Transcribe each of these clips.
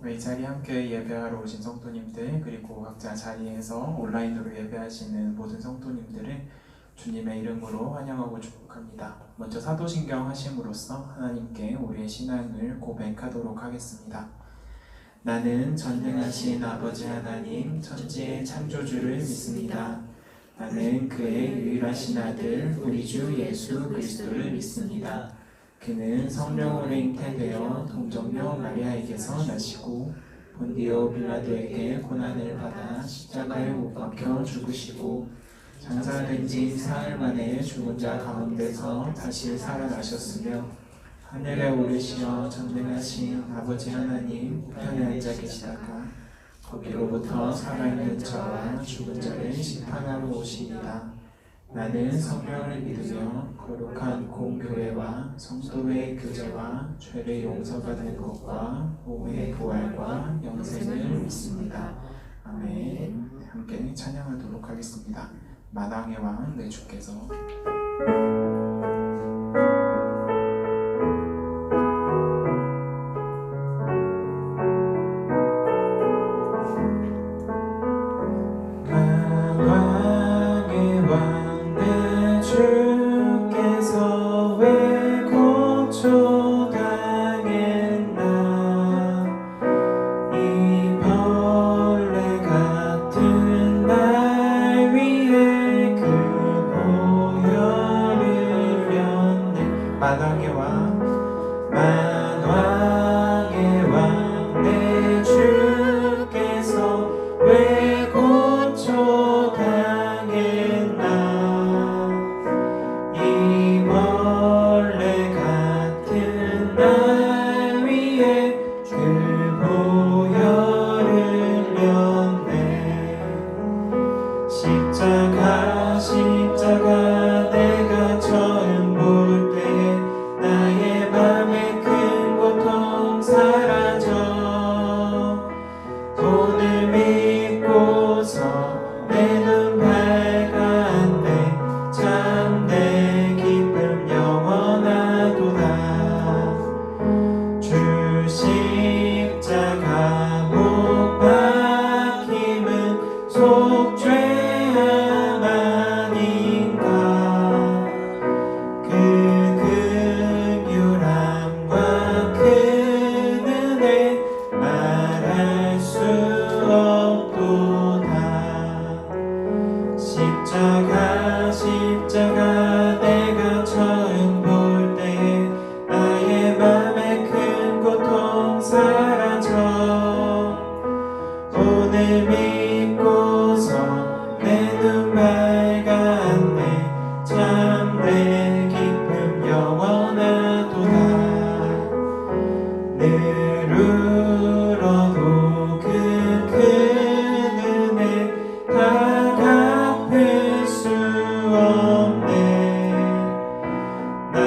이 자리에 함께 예배하러 오신 성도님들, 그리고 각자 자리에서 온라인으로 예배하시는 모든 성도님들을 주님의 이름으로 환영하고 축복합니다. 먼저 사도신경 하심으로써 하나님께 우리의 신앙을 고백하도록 하겠습니다. 나는 전능하신 아버지 하나님, 천지의 창조주를 믿습니다. 나는 그의 유일하신 아들, 우리 주 예수 그리스도를 믿습니다. 그는 성령으로 잉태되어 동정녀 마리아에게서 나시고 본디오 빌라도에게 고난을 받아 십자가에 못 박혀 죽으시고 장사된 지 사흘 만에 죽은 자 가운데서 다시 살아나셨으며 하늘에 오르시어 전능하신 아버지 하나님 우편에 앉아 계시다가 거기로부터 살아있는 자와 죽은 자를 심판하러 오시리라. 나는 성령을 믿으며 거룩한 공교회와 성도의 교제와 죄를 용서받는 것과 몸의 부활과 영생을 믿습니다. 아멘. 함께 찬양하도록 하겠습니다. 만왕의 왕 내 주께서 만왕의 왕 내 주께서 왜 고초당했나 이 벌레 같은 날 위에 그 보혈을 흘렸네. 십자가 내가 처음 볼 때 나의 맘에 큰 고통 사라져. 돈을 믿고서 내 눈 밝았네. 참 내 기쁨 영원하도다. 주 십자가 못 박힘은 속죄함 아닌가. 그 긍휼함과 그 은혜 말할 수 없도다. 십자가 내가 처음 볼 때 나의 맘에 큰 고통 사라져. 오늘 믿고서 내 눈 밝았네. 참 내 기쁨 영원하도다. 늘 울어도 그 큰 은혜 다 갚을 수 없네. 나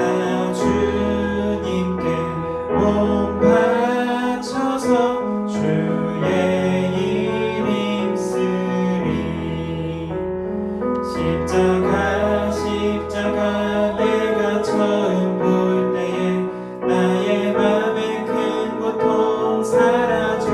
주님께 몸 바쳐서 주의 일 힘쓰리. 십자가 내가 처음 볼 때에 나의 맘에 큰 고통 사라져.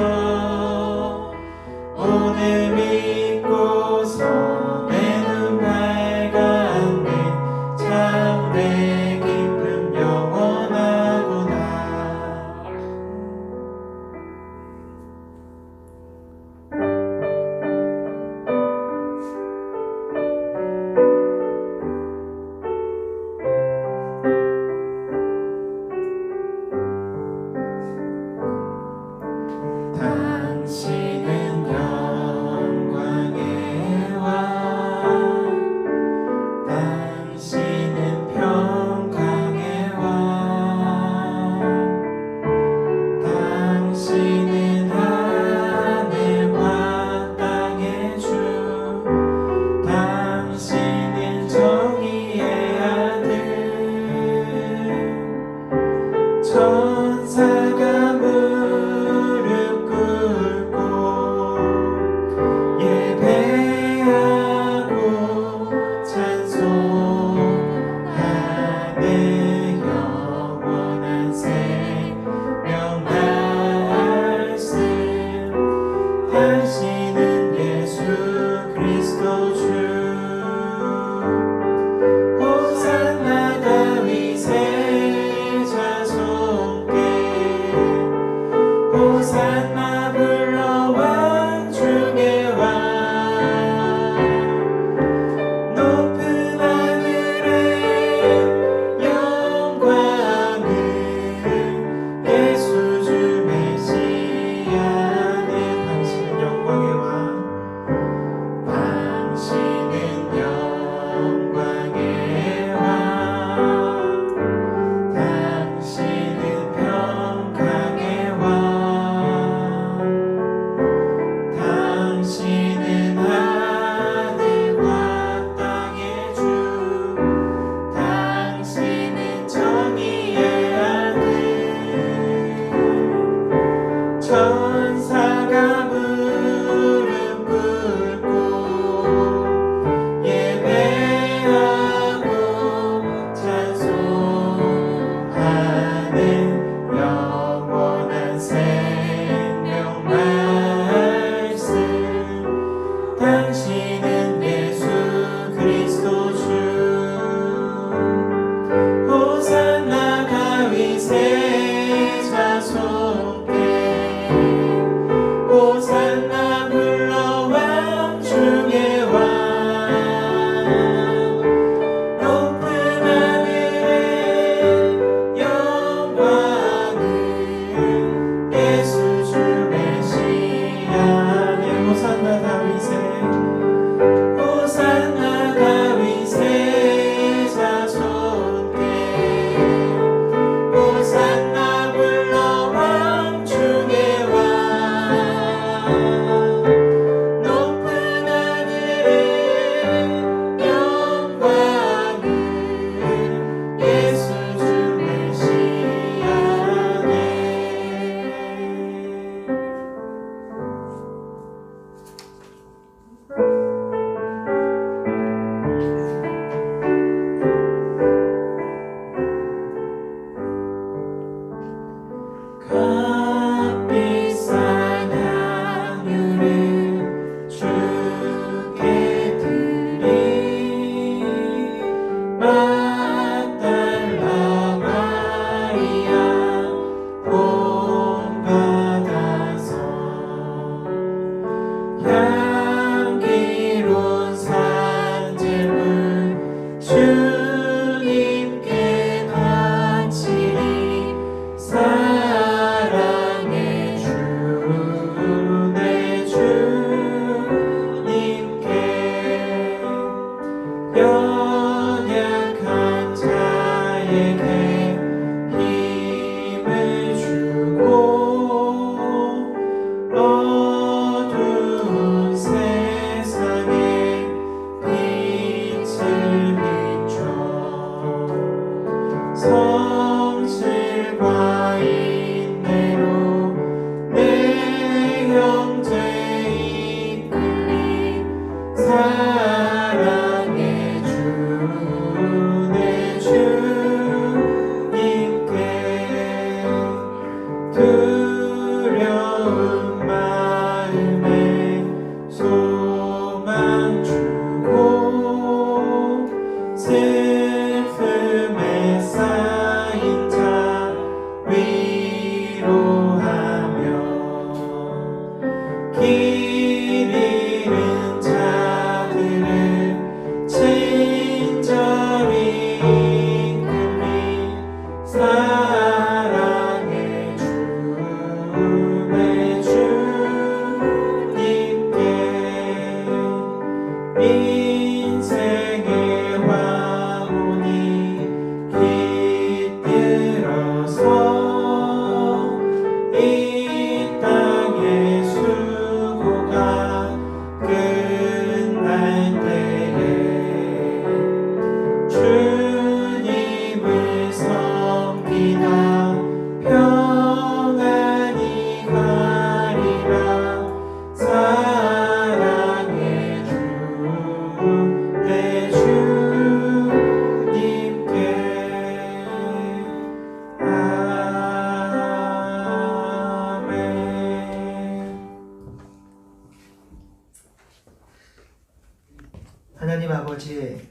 하나님 아버지,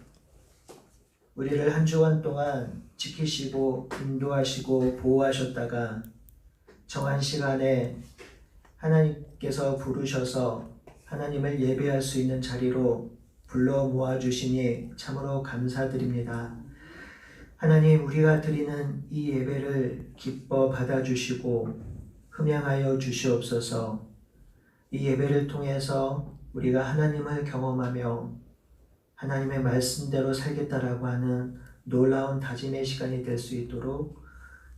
우리를 한 주간 동안 지키시고 인도하시고 보호하셨다가 정한 시간에 하나님께서 부르셔서 하나님을 예배할 수 있는 자리로 불러 모아주시니 참으로 감사드립니다. 하나님, 우리가 드리는 이 예배를 기뻐 받아주시고 흠양하여 주시옵소서. 이 예배를 통해서 우리가 하나님을 경험하며 하나님의 말씀대로 살겠다라고 하는 놀라운 다짐의 시간이 될 수 있도록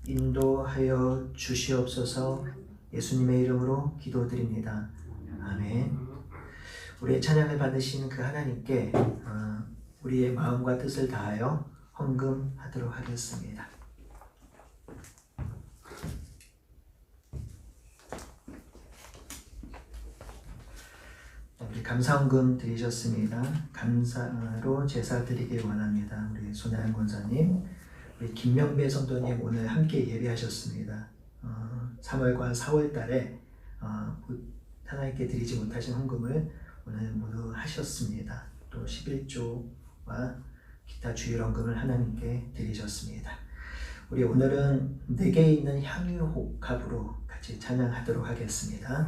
인도하여 주시옵소서. 예수님의 이름으로 기도드립니다. 아멘. 우리의 찬양을 받으시는 그 하나님께 우리의 마음과 뜻을 다하여 헌금하도록 하겠습니다. 우리 감사헌금 드리셨습니다. 감사로 제사 드리길 원합니다. 우리 손혜연 권사님, 우리 김명배 성도님 오늘 함께 예배하셨습니다. 3월과 4월 달에 하나님께 드리지 못하신 헌금을 오늘 모두 하셨습니다. 또 11조와 기타 주일헌금을 하나님께 드리셨습니다. 우리 오늘은 내게 있는 향유호흡으로 같이 찬양하도록 하겠습니다.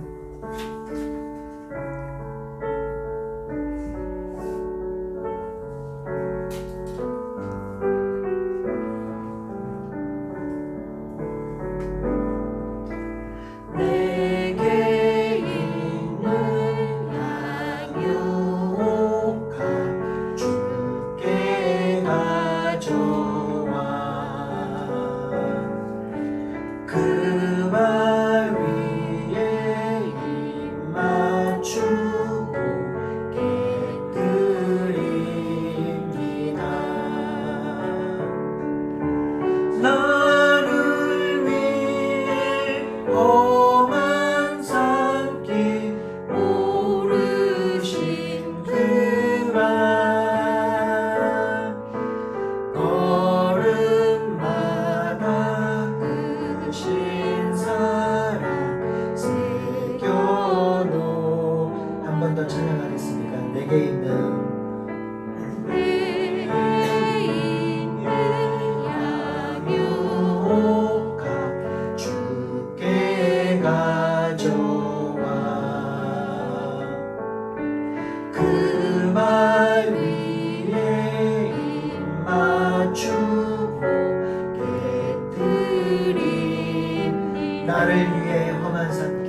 나를 위해 험한 산길,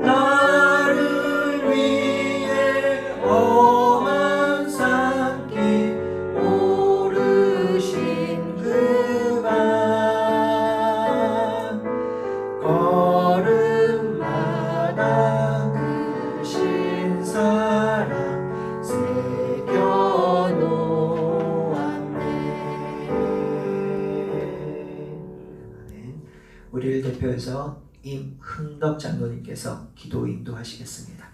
나를 위해 험한 산길 오르신 그만 걸음마다 크신 사랑 새겨놓았네. 우리를 대표해서 임흥덕 장로님께서 기도 인도하시겠습니다.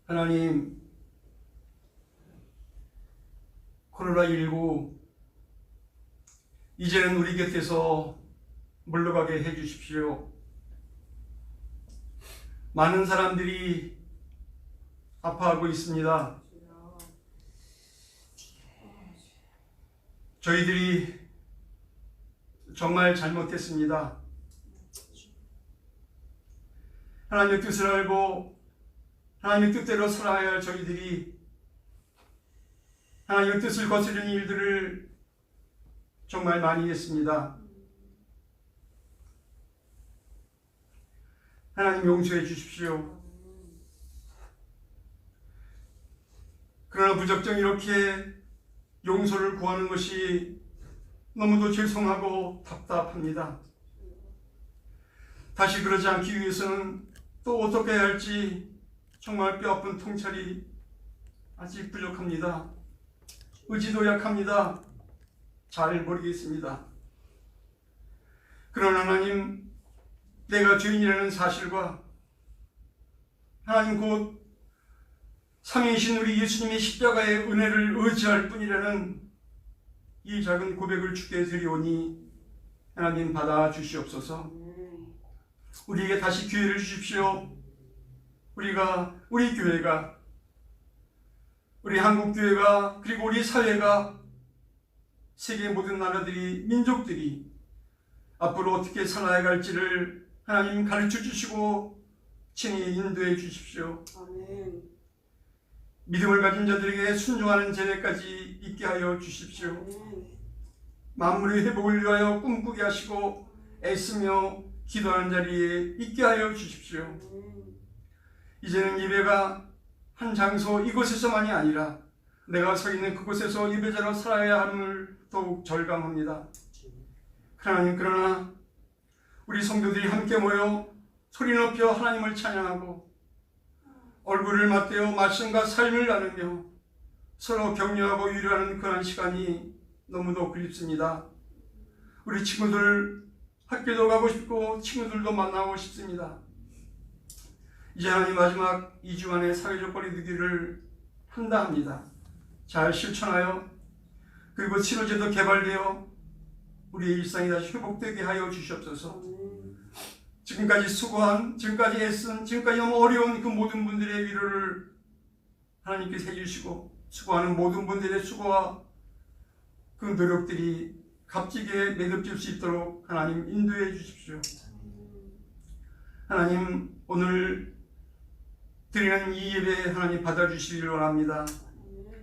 하나님, 코로나19 이제는 우리 곁에서 물러가게 해주십시오. 많은 사람들이 아파하고 있습니다. 저희들이 정말 잘못했습니다. 하나님의 뜻을 알고 하나님의 뜻대로 살아야 할 저희들이 하나님의 뜻을 거스르는 일들을 정말 많이 했습니다. 하나님 용서해 주십시오. 그러나 무작정 이렇게 용서를 구하는 것이 너무도 죄송하고 답답합니다. 다시 그러지 않기 위해서는 또 어떻게 해야 할지 정말 뼈아픈 통찰이 아직 부족합니다. 의지도 약합니다. 잘 모르겠습니다. 그러나 하나님, 내가 죄인이라는 사실과 하나님 곧 삼위이신 우리 예수님의 십자가의 은혜를 의지할 뿐이라는 이 작은 고백을 주께 드리오니 하나님 받아 주시옵소서. 우리에게 다시 기회를 주십시오. 우리 교회가, 우리 한국 교회가, 그리고 우리 사회가, 세계 모든 나라들이, 민족들이 앞으로 어떻게 살아야 할지를 하나님 가르쳐 주시고 친히 인도해 주십시오. 아멘. 믿음을 가진 자들에게 순종하는 재래까지 있게 하여 주십시오. 아멘. 만물의 회복을 위하여 꿈꾸게 하시고 애쓰며 기도하는 자리에 있게 하여 주십시오. 아멘. 이제는 예배가 한 장소 이곳에서만이 아니라 내가 서 있는 그곳에서 예배자로 살아야 함을 더욱 절감합니다. 하나님, 그러나 우리 성도들이 함께 모여 소리 높여 하나님을 찬양하고 얼굴을 맞대어 말씀과 삶을 나누며 서로 격려하고 위로하는 그런 시간이 너무도 그립습니다. 우리 친구들 학교도 가고 싶고 친구들도 만나고 싶습니다. 이제 하나님 마지막 2주 안에 사회적 거리두기를 한다 합니다. 잘 실천하여 그리고 치료제도 개발되어 우리의 일상이 다시 회복되게 하여 주시옵소서. 아멘. 지금까지 수고한, 지금까지 애쓴, 지금까지 너무 어려운 그 모든 분들의 위로를 하나님께서 해주시고 수고하는 모든 분들의 수고와 그 노력들이 값지게 매듭질 수 있도록 하나님 인도해 주십시오. 하나님, 오늘 드리는 이 예배 하나님 받아주시기를 원합니다.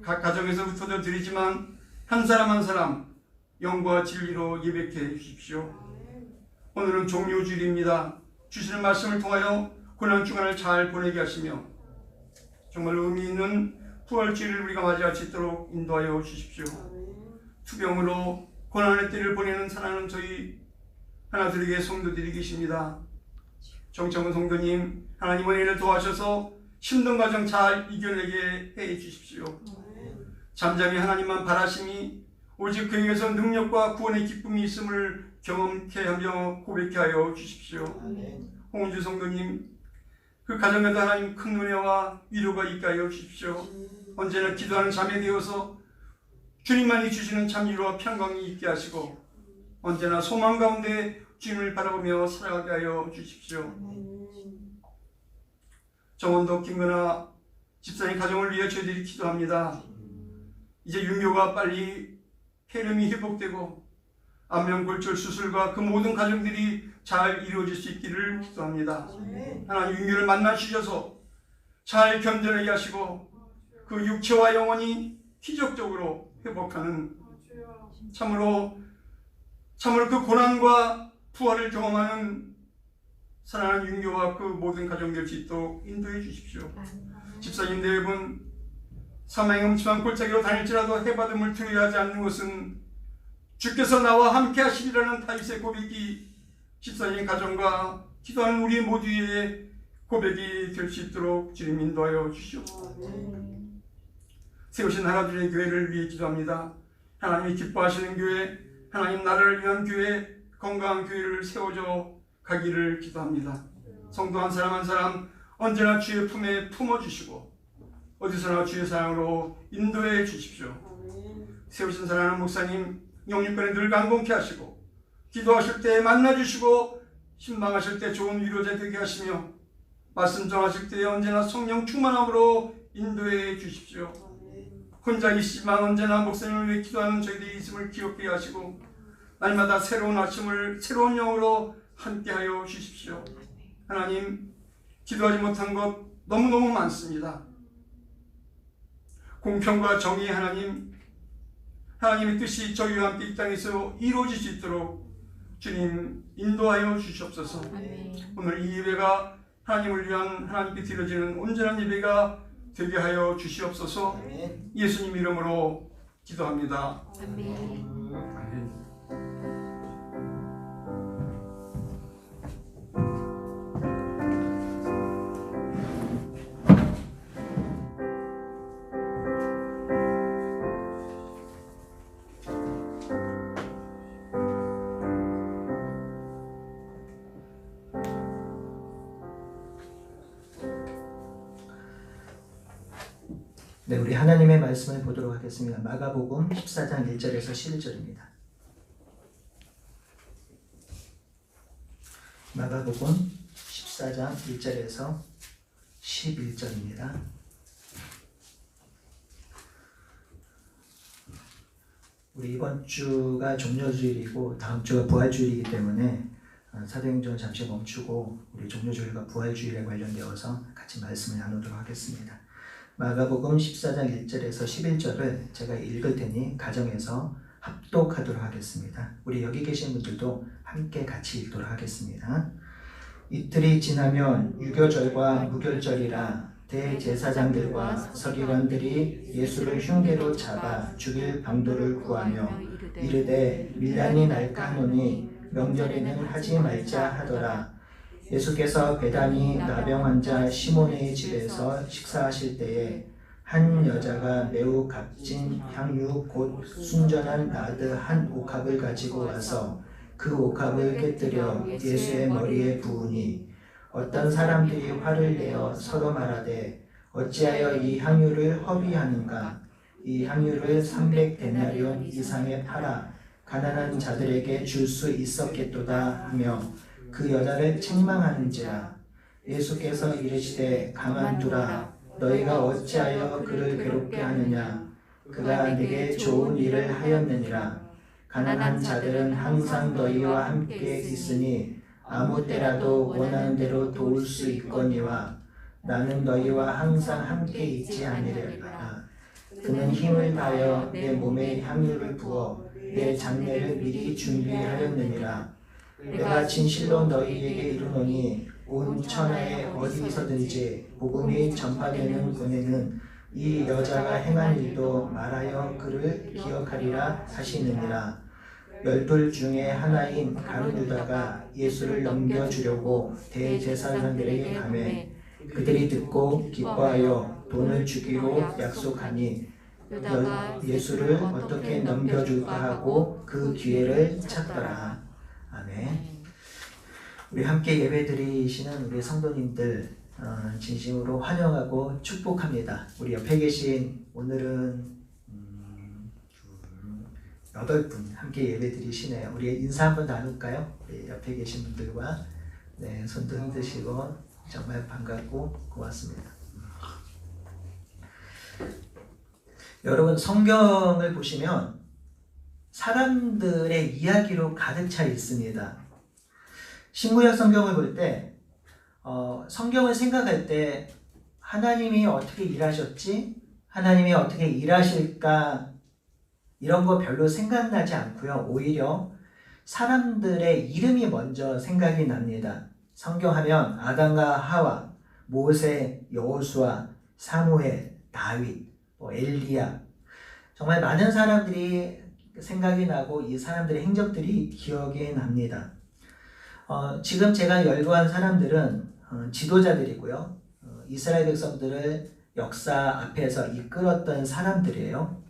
각 가정에서부터도 드리지만 한 사람 한 사람 영과 진리로 예배케 주십시오. 오늘은 종료주일입니다. 주시는 말씀을 통하여 고난주간을 잘 보내게 하시며 정말 의미 있는 부활주일을 우리가 맞이할 수 있도록 인도하여 주십시오. 투병으로 고난의 때를 보내는 사랑하는 저희 하나들에게 성도들이 계십니다. 정청은 성도님, 하나님 은혜를 도와셔서 힘든 과정 잘 이겨내게 해 주십시오. 잠잠히 하나님만 바라심이 오직 그에게서 능력과 구원의 기쁨이 있음을 경험케 하며 고백케 하여 주십시오. 홍은주 성도님, 그 가정에도 하나님 큰 은혜와 위로가 있게 하여 주십시오. 언제나 기도하는 자매 되어서 주님만이 주시는 참 위로와 평강이 있게 하시고 언제나 소망 가운데 주님을 바라보며 살아가게 하여 주십시오. 정원도 김근아 집사님 가정을 위해 저희들이 기도합니다. 이제 윤교가 빨리 폐렴이 회복되고 안면골절 수술과 그 모든 과정들이 잘 이루어질 수 있기를 기도합니다. 하나님, 윤교를 만나주셔서 잘 견뎌내게 하시고 그 육체와 영혼이 기적적으로 회복하는 참으로 그 고난과 부활을 경험하는 사랑하는 윤교와 그 모든 가정 될 수 있도록 인도해 주십시오. 집사님 네 분 사망의 음침한 골짜기로 다닐지라도 해받음을 두려워하지 않는 것은 주께서 나와 함께 하시리라는 다윗의 고백이 집사님 가정과 기도하는 우리 모두의 고백이 될 수 있도록 주님 인도하여 주시옵소서. 세우신 하나님의 교회를 위해 기도합니다. 하나님이 기뻐하시는 교회, 하나님 나라를 위한 교회, 건강한 교회를 세워져 가기를 기도합니다. 성도 한 사람 한 사람 언제나 주의 품에 품어주시고 어디서나 주의 사랑으로 인도해 주십시오. 세우신 사랑하는 목사님 영육간에 늘 강건케 하시고 기도하실 때 만나주시고 신방하실 때 좋은 위로자 되게 하시며 말씀 전하실 때 언제나 성령 충만함으로 인도해 주십시오. 혼자 계시지만 언제나 목사님을 위해 기도하는 저희들이 있음을 기억하게 하시고 날마다 새로운 아침을 새로운 영으로 함께하여 주십시오. 하나님, 기도하지 못한 것 너무너무 많습니다. 공평과 정의의 하나님의 뜻이 저희와 함께 이 땅에서 이루어질 수 있도록 주님 인도하여 주시옵소서. 오늘 이 예배가 하나님을 위한 하나님께 드려지는 온전한 예배가 되게 하여 주시옵소서. 예수님 이름으로 기도합니다. 아멘. 네, 우리 하나님의 말씀을 보도록 하겠습니다. 마가복음 14장 1절에서 11절입니다. 마가복음 14장 1절에서 11절입니다. 우리 이번 주가 종료주일이고 다음 주가 부활주일이기 때문에 사도행전 잠시 멈추고 우리 종료주일과 부활주일에 관련되어서 같이 말씀을 나누도록 하겠습니다. 마가복음 14장 1절에서 11절을 제가 읽을 테니 가정에서 합독하도록 하겠습니다. 우리 여기 계신 분들도 함께 같이 읽도록 하겠습니다. 이틀이 지나면 유교절과 무교절이라 대제사장들과 서기관들이 예수를 흉계로 잡아 죽일 방도를 구하며 이르되 밀란이 날까 하노니 명절에는 하지 말자 하더라. 예수께서 베다니 나병 환자 시몬의 집에서 식사하실 때에 한 여자가 매우 값진 향유 곧 순전한 나드 한 옥합을 가지고 와서 그 옥합을 깨뜨려 예수의 머리에 부으니 어떤 사람들이 화를 내어 서로 말하되 어찌하여 이 향유를 허비하는가. 이 향유를 300데나리온 이상에 팔아 가난한 자들에게 줄 수 있었겠도다 하며 그 여자를 책망하는지라. 예수께서 이르시되 가만두라. 너희가 어찌하여 그를 괴롭게 하느냐. 그가 네게 좋은 일을 하였느니라. 가난한 자들은 항상 너희와 함께 있으니 아무 때라도 원하는 대로 도울 수 있거니와 나는 너희와 항상 함께 있지 아니하리라. 그는 힘을 다하여 내 몸에 향유를 부어 내 장례를 미리 준비하였느니라. 내가 진실로 너희에게 이르노니 온 천하에 어디서든지 복음이 전파되는 곳에는 이 여자가 행한 일도 말하여 그를 기억하리라 하시느니라. 12 중에 하나인 가룟 유다가 예수를 넘겨주려고 대제사장들에게 가매 그들이 듣고 기뻐하여 돈을 주기로 약속하니 예수를 어떻게 넘겨줄까 하고 그 기회를 찾더라. 아멘. 우리 함께 예배드리시는 우리 성도님들 진심으로 환영하고 축복합니다. 우리 옆에 계신 오늘은 8분 함께 예배드리시네요. 우리 인사 한번 나눌까요? 우리 옆에 계신 분들과 네, 손도 흔드시고 정말 반갑고 고맙습니다. 여러분 성경을 보시면 사람들의 이야기로 가득 차 있습니다. 신구약 성경을 볼 때 성경을 생각할 때 하나님이 어떻게 일하셨지? 하나님이 어떻게 일하실까? 이런 거 별로 생각나지 않고요. 오히려 사람들의 이름이 먼저 생각이 납니다. 성경하면 아담과 하와, 모세, 여호수아, 사무엘, 다윗, 엘리야 정말 많은 사람들이 생각이 나고 이 사람들의 행적들이 기억에 납니다. 지금 제가 열거한 사람들은 지도자들이고요. 이스라엘 백성들을 역사 앞에서 이끌었던 사람들이에요.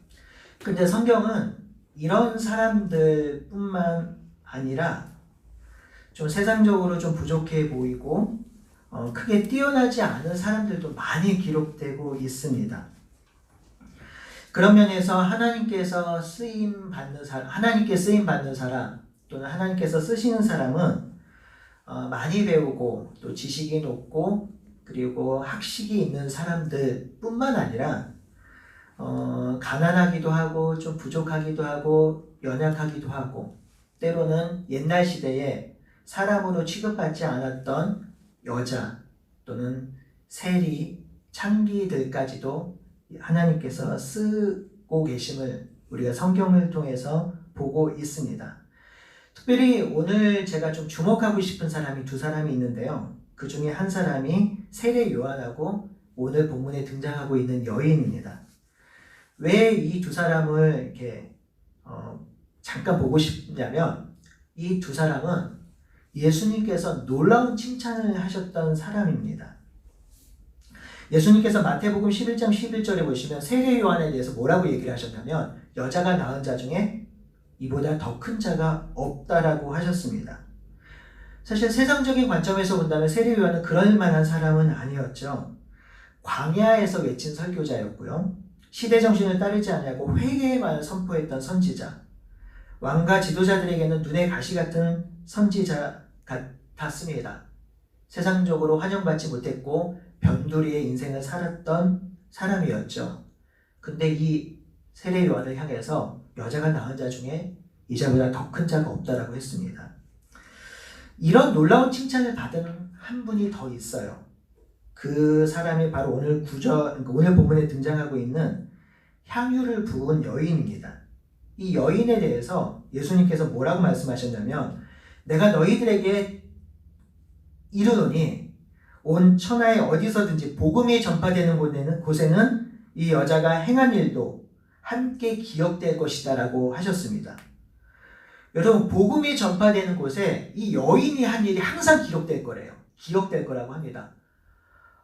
근데 성경은 이런 사람들뿐만 아니라 좀 세상적으로 좀 부족해 보이고 크게 뛰어나지 않은 사람들도 많이 기록되고 있습니다. 그런 면에서 하나님께서 하나님께 쓰임 받는 사람 또는 하나님께서 쓰시는 사람은 많이 배우고 또 지식이 높고 그리고 학식이 있는 사람들 뿐만 아니라 가난하기도 하고 좀 부족하기도 하고 연약하기도 하고 때로는 옛날 시대에 사람으로 취급받지 않았던 여자 또는 세리, 창기들까지도 하나님께서 쓰고 계심을 우리가 성경을 통해서 보고 있습니다. 특별히 오늘 제가 좀 주목하고 싶은 사람이 2사람이 있는데요. 그 중에 한 사람이 세례 요한하고 오늘 본문에 등장하고 있는 여인입니다. 왜 이 2사람을 이렇게 잠깐 보고 싶냐면 이 2사람은 예수님께서 놀라운 칭찬을 하셨던 사람입니다. 예수님께서 마태복음 11장 11절에 보시면 세례 요한에 대해서 뭐라고 얘기를 하셨냐면 여자가 낳은 자 중에 이보다 더 큰 자가 없다라고 하셨습니다. 사실 세상적인 관점에서 본다면 세례 요한은 그럴 만한 사람은 아니었죠. 광야에서 외친 설교자였고요. 시대 정신을 따르지 아니하고 회개만을 선포했던 선지자, 왕과 지도자들에게는 눈의 가시 같은 선지자 같았습니다. 세상적으로 환영받지 못했고 변두리의 인생을 살았던 사람이었죠. 근데 이 세례 요한을 향해서 여자가 낳은 자 중에 이자보다 더 큰 자가 없다라고 했습니다. 이런 놀라운 칭찬을 받은 한 분이 더 있어요. 그 사람이 바로 오늘 본문에 등장하고 있는 향유를 부은 여인입니다. 이 여인에 대해서 예수님께서 뭐라고 말씀하셨냐면, 내가 너희들에게 이르노니 온 천하에 어디서든지 복음이 전파되는 곳에는 이 여자가 행한 일도 함께 기억될 것이다 라고 하셨습니다. 여러분, 복음이 전파되는 곳에 이 여인이 한 일이 항상 기록될 거래요. 기억될 거라고 합니다.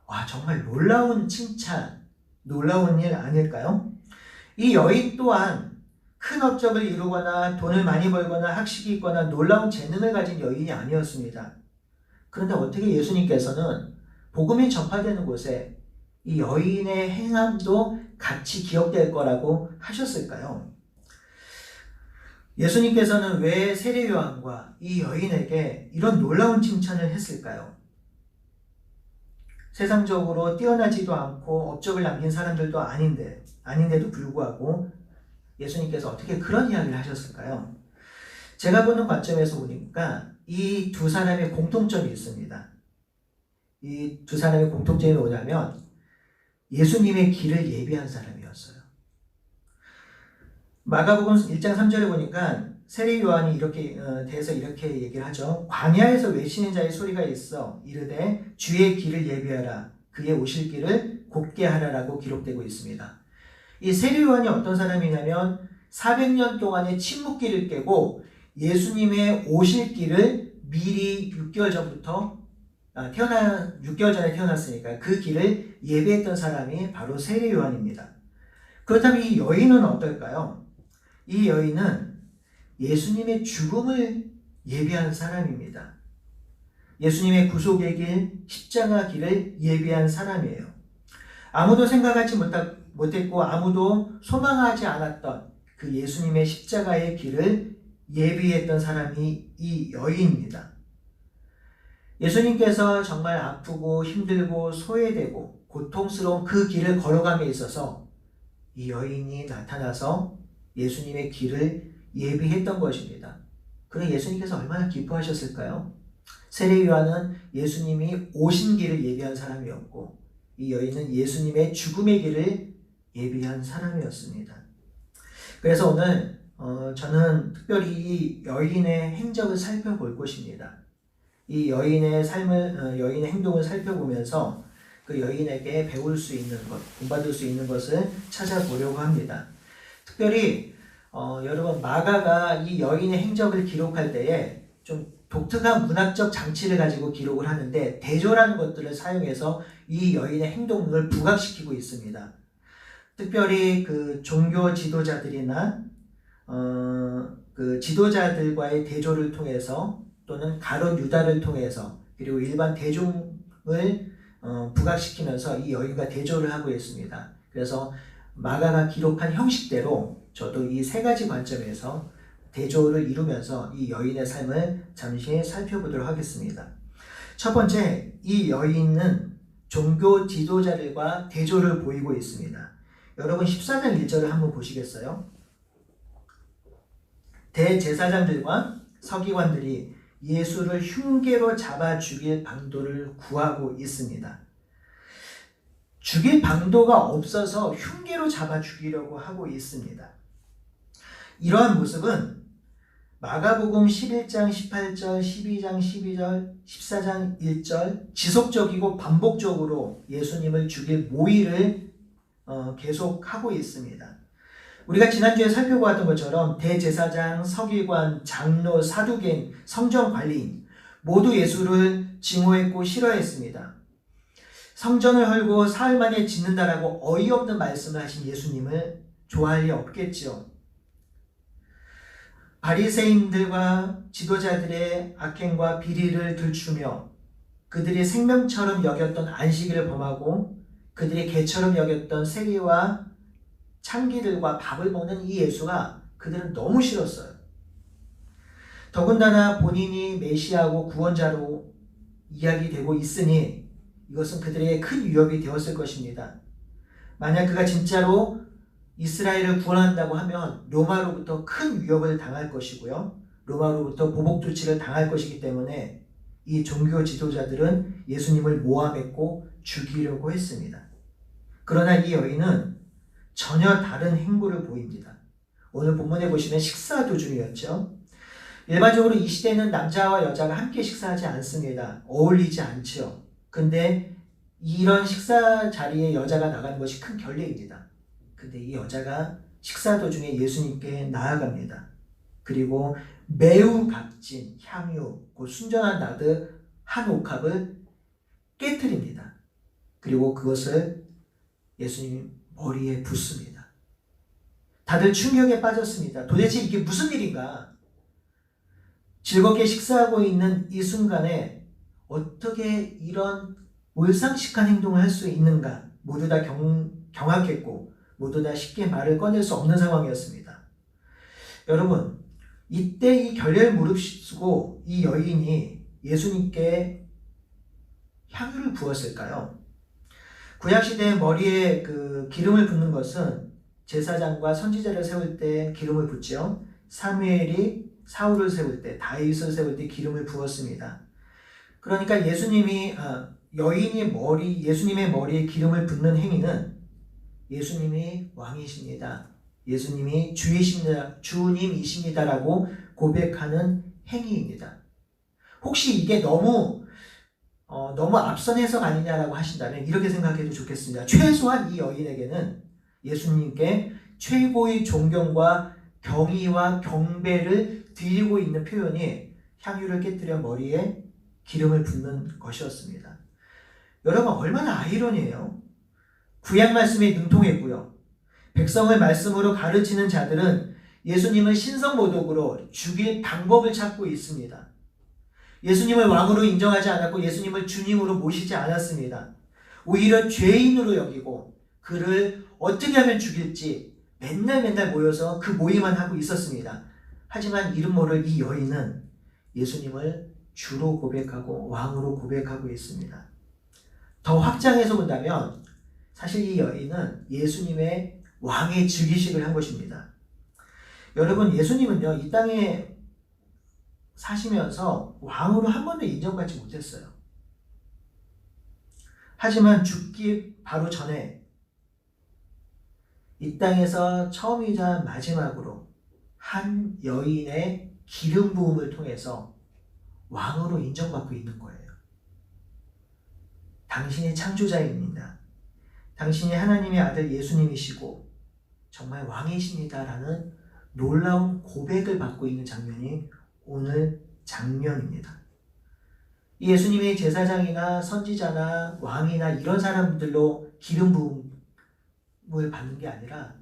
와, 정말 놀라운 칭찬, 놀라운 일 아닐까요? 이 여인 또한 큰 업적을 이루거나 돈을 많이 벌거나 학식이 있거나 놀라운 재능을 가진 여인이 아니었습니다. 그런데 어떻게 예수님께서는 복음이 전파되는 곳에 이 여인의 행함도 같이 기억될 거라고 하셨을까요? 예수님께서는 왜 세례 요한과 이 여인에게 이런 놀라운 칭찬을 했을까요? 세상적으로 뛰어나지도 않고 업적을 남긴 사람들도 아닌데도 불구하고 예수님께서 어떻게 그런 이야기를 하셨을까요? 제가 보는 관점에서 보니까 이 두 사람의 공통점이 있습니다. 이 두 사람의 공통점이 뭐냐면 예수님의 길을 예비한 사람이었어요. 마가복음 1장 3절에 보니까 세례 요한이 이렇게 대해서 이렇게 얘기를 하죠. 광야에서 외치는 자의 소리가 있어 이르되 주의 길을 예비하라, 그의 오실 길을 곧게 하라라고 기록되고 있습니다. 이 세례 요한이 어떤 사람이냐면 400년 동안의 침묵기를 깨고 예수님의 오실 길을 미리 6개월 전에 태어났으니까 그 길을 예비했던 사람이 바로 세례 요한입니다. 그렇다면 이 여인은 어떨까요? 이 여인은 예수님의 죽음을 예비한 사람입니다. 예수님의 구속의 길, 십자가 길을 예비한 사람이에요. 아무도 생각하지 못했고 아무도 소망하지 않았던 그 예수님의 십자가의 길을 예비했던 사람이 이 여인입니다. 예수님께서 정말 아프고 힘들고 소외되고 고통스러운 그 길을 걸어감에 있어서 이 여인이 나타나서 예수님의 길을 예비했던 것입니다. 그럼 예수님께서 얼마나 기뻐하셨을까요? 세례 요한은 예수님이 오신 길을 예비한 사람이었고 이 여인은 예수님의 죽음의 길을 예비한 사람이었습니다. 그래서 오늘 저는 특별히 이 여인의 행적을 살펴볼 것입니다. 이 여인의 여인의 행동을 살펴보면서 그 여인에게 배울 수 있는 것, 본받을 수 있는 것을 찾아보려고 합니다. 특별히 여러분, 마가가 이 여인의 행적을 기록할 때에 좀 독특한 문학적 장치를 가지고 기록을 하는데 대조라는 것들을 사용해서 이 여인의 행동을 부각시키고 있습니다. 특별히 그 종교 지도자들이나 그 지도자들과의 대조를 통해서 또는 가룟 유다를 통해서 그리고 일반 대중을 부각시키면서 이 여인과 대조를 하고 있습니다. 그래서 마가가 기록한 형식대로 저도 이 세 가지 관점에서 대조를 이루면서 이 여인의 삶을 잠시 살펴보도록 하겠습니다. 첫 번째, 이 여인은 종교 지도자들과 대조를 보이고 있습니다. 여러분 14장 1절을 한번 보시겠어요? 대제사장들과 서기관들이 예수를 흉계로 잡아 죽일 방도를 구하고 있습니다. 죽일 방도가 없어서 흉계로 잡아 죽이려고 하고 있습니다. 이러한 모습은 마가복음 11장 18절, 12장 12절, 14장 1절 지속적이고 반복적으로 예수님을 죽일 모의를 계속하고 있습니다. 우리가 지난주에 살펴보았던 것처럼 대제사장, 서기관, 장로, 사두개인, 성전관리인 모두 예수를 증오했고 싫어했습니다. 성전을 헐고 사흘 만에 짓는다라고 어이없는 말씀을 하신 예수님을 좋아할 리 없겠지요. 바리새인들과 지도자들의 악행과 비리를 들추며 그들이 생명처럼 여겼던 안식일을 범하고 그들이 개처럼 여겼던 세리와 창기들과 밥을 먹는 이 예수가 그들은 너무 싫었어요. 더군다나 본인이 메시아고 구원자로 이야기되고 있으니 이것은 그들에게 큰 위협이 되었을 것입니다. 만약 그가 진짜로 이스라엘을 구원한다고 하면 로마로부터 큰 위협을 당할 것이고요. 로마로부터 보복조치를 당할 것이기 때문에 이 종교 지도자들은 예수님을 모함했고 죽이려고 했습니다. 그러나 이 여인은 전혀 다른 행보를 보입니다. 오늘 본문에 보시면 식사 도중이었죠. 일반적으로 이 시대는 남자와 여자가 함께 식사하지 않습니다. 어울리지 않죠. 근데 이런 식사 자리에 여자가 나가는 것이 큰 결례입니다. 근데 이 여자가 식사 도중에 예수님께 나아갑니다. 그리고 매우 값진 향유, 그 순전한 나드 한 옥합을 깨뜨립니다. 그리고 그것을 예수님 머리에 붓습니다. 다들 충격에 빠졌습니다. 도대체 이게 무슨 일인가? 즐겁게 식사하고 있는 이 순간에 어떻게 이런 몰상식한 행동을 할 수 있는가? 모두 다 경악했고 모두 다 쉽게 말을 꺼낼 수 없는 상황이었습니다. 여러분, 이때 이 결례를 무릅쓰고 이 여인이 예수님께 향유를 부었을까요? 구약시대에 머리에 그 기름을 붓는 것은 제사장과 선지자를 세울 때 기름을 붓죠. 사무엘이 사울을 세울 때, 다윗을 세울 때 기름을 부었습니다. 그러니까 예수님의 머리에 기름을 붓는 행위는 예수님이 왕이십니다. 예수님이 주님이십니다라고 고백하는 행위입니다. 혹시 이게 너무 앞선 해석 아니냐라고 하신다면 이렇게 생각해도 좋겠습니다. 최소한 이 여인에게는 예수님께 최고의 존경과 경의와 경배를 드리고 있는 표현이 향유를 깨뜨려 머리에 기름을 붓는 것이었습니다. 여러분, 얼마나 아이러니해요. 구약 말씀에 능통했고요. 백성을 말씀으로 가르치는 자들은 예수님을 신성모독으로 죽일 방법을 찾고 있습니다. 예수님을 왕으로 인정하지 않았고 예수님을 주님으로 모시지 않았습니다. 오히려 죄인으로 여기고 그를 어떻게 하면 죽일지 맨날 모여서 그 모임만 하고 있었습니다. 하지만 이름 모를 이 여인은 예수님을 주로 고백하고 왕으로 고백하고 있습니다. 더 확장해서 본다면 사실 이 여인은 예수님의 왕의 즉위식을 한 것입니다. 여러분, 예수님은요, 이 땅에 사시면서 왕으로 한 번도 인정받지 못했어요. 하지만 죽기 바로 전에 이 땅에서 처음이자 마지막으로 한 여인의 기름 부음을 통해서 왕으로 인정받고 있는 거예요. 당신이 창조자입니다. 당신이 하나님의 아들 예수님이시고 정말 왕이십니다라는 놀라운 고백을 받고 있는 장면이 오늘 장면입니다. 예수님의 제사장이나 선지자나 왕이나 이런 사람들로 기름 부음을 받는 게 아니라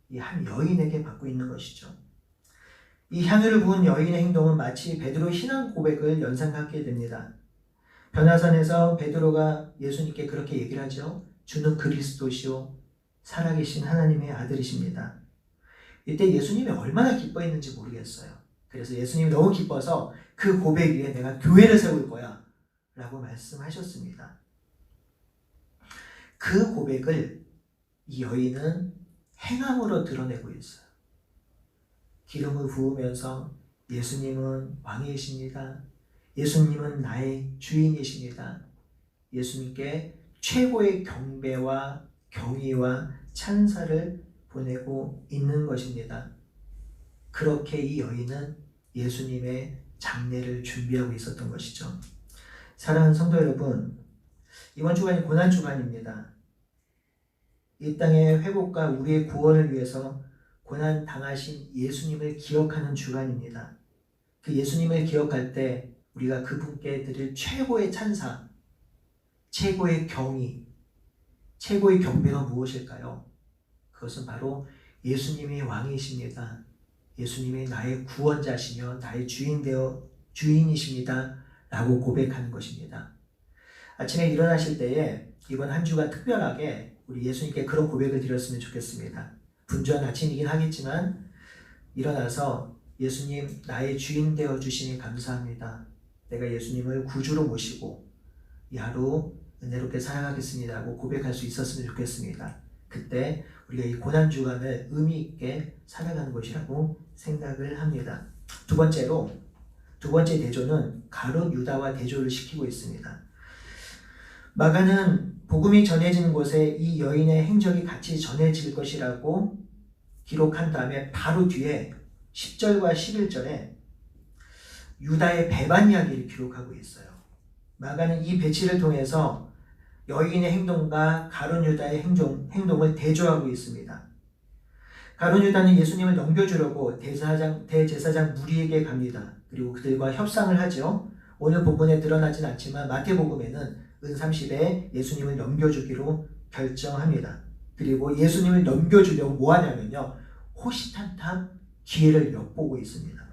이 한 여인에게 받고 있는 것이죠. 이 향유를 부은 여인의 행동은 마치 베드로의 신앙 고백을 연상하게 됩니다. 변화산에서 베드로가 예수님께 그렇게 얘기를 하죠. 주는 그리스도시요 살아계신 하나님의 아들이십니다. 이때 예수님이 얼마나 기뻐했는지 모르겠어요. 그래서 예수님이 너무 기뻐서 그 고백 위에 내가 교회를 세울 거야 라고 말씀하셨습니다. 그 고백을 이 여인은 행함으로 드러내고 있어요. 기름을 부으면서 예수님은 왕이십니다. 예수님은 나의 주인이십니다. 예수님께 최고의 경배와 경의와 찬사를 보내고 있는 것입니다. 그렇게 이 여인은 예수님의 장례를 준비하고 있었던 것이죠. 사랑하는 성도 여러분, 이번 주간이 고난 주간입니다. 이 땅의 회복과 우리의 구원을 위해서 고난 당하신 예수님을 기억하는 주간입니다. 그 예수님을 기억할 때 우리가 그분께 드릴 최고의 찬사, 최고의 경의, 최고의 경배가 무엇일까요? 그것은 바로 예수님이 왕이십니다. 예수님이 나의 구원자시며 나의 주인이십니다. 라고 고백하는 것입니다. 아침에 일어나실 때에 이번 한 주간 특별하게 우리 예수님께 그런 고백을 드렸으면 좋겠습니다. 분주한 아침이긴 하겠지만 일어나서 예수님 나의 주인 되어 주시니 감사합니다. 내가 예수님을 구주로 모시고 이 하루 은혜롭게 살아가겠습니다 하고 고백할 수 있었으면 좋겠습니다. 그때 우리가 이 고난주간을 의미 있게 살아가는 것이라고 생각을 합니다. 두 번째 대조는 가룟 유다와 대조를 시키고 있습니다. 마가는 복음이 전해진 곳에 이 여인의 행적이 같이 전해질 것이라고 기록한 다음에 바로 뒤에 10절과 11절에 유다의 배반 이야기를 기록하고 있어요. 마가는 이 배치를 통해서 여인의 행동과 가룟 유다의 행동을 대조하고 있습니다. 가룟 유다는 예수님을 넘겨주려고 대제사장 무리에게 갑니다. 그리고 그들과 협상을 하죠. 오늘 본문에 드러나진 않지만 마태복음에는 은 30에 예수님을 넘겨주기로 결정합니다. 그리고 예수님을 넘겨주려고 뭐 하냐면요, 호시탐탐 기회를 엿보고 있습니다.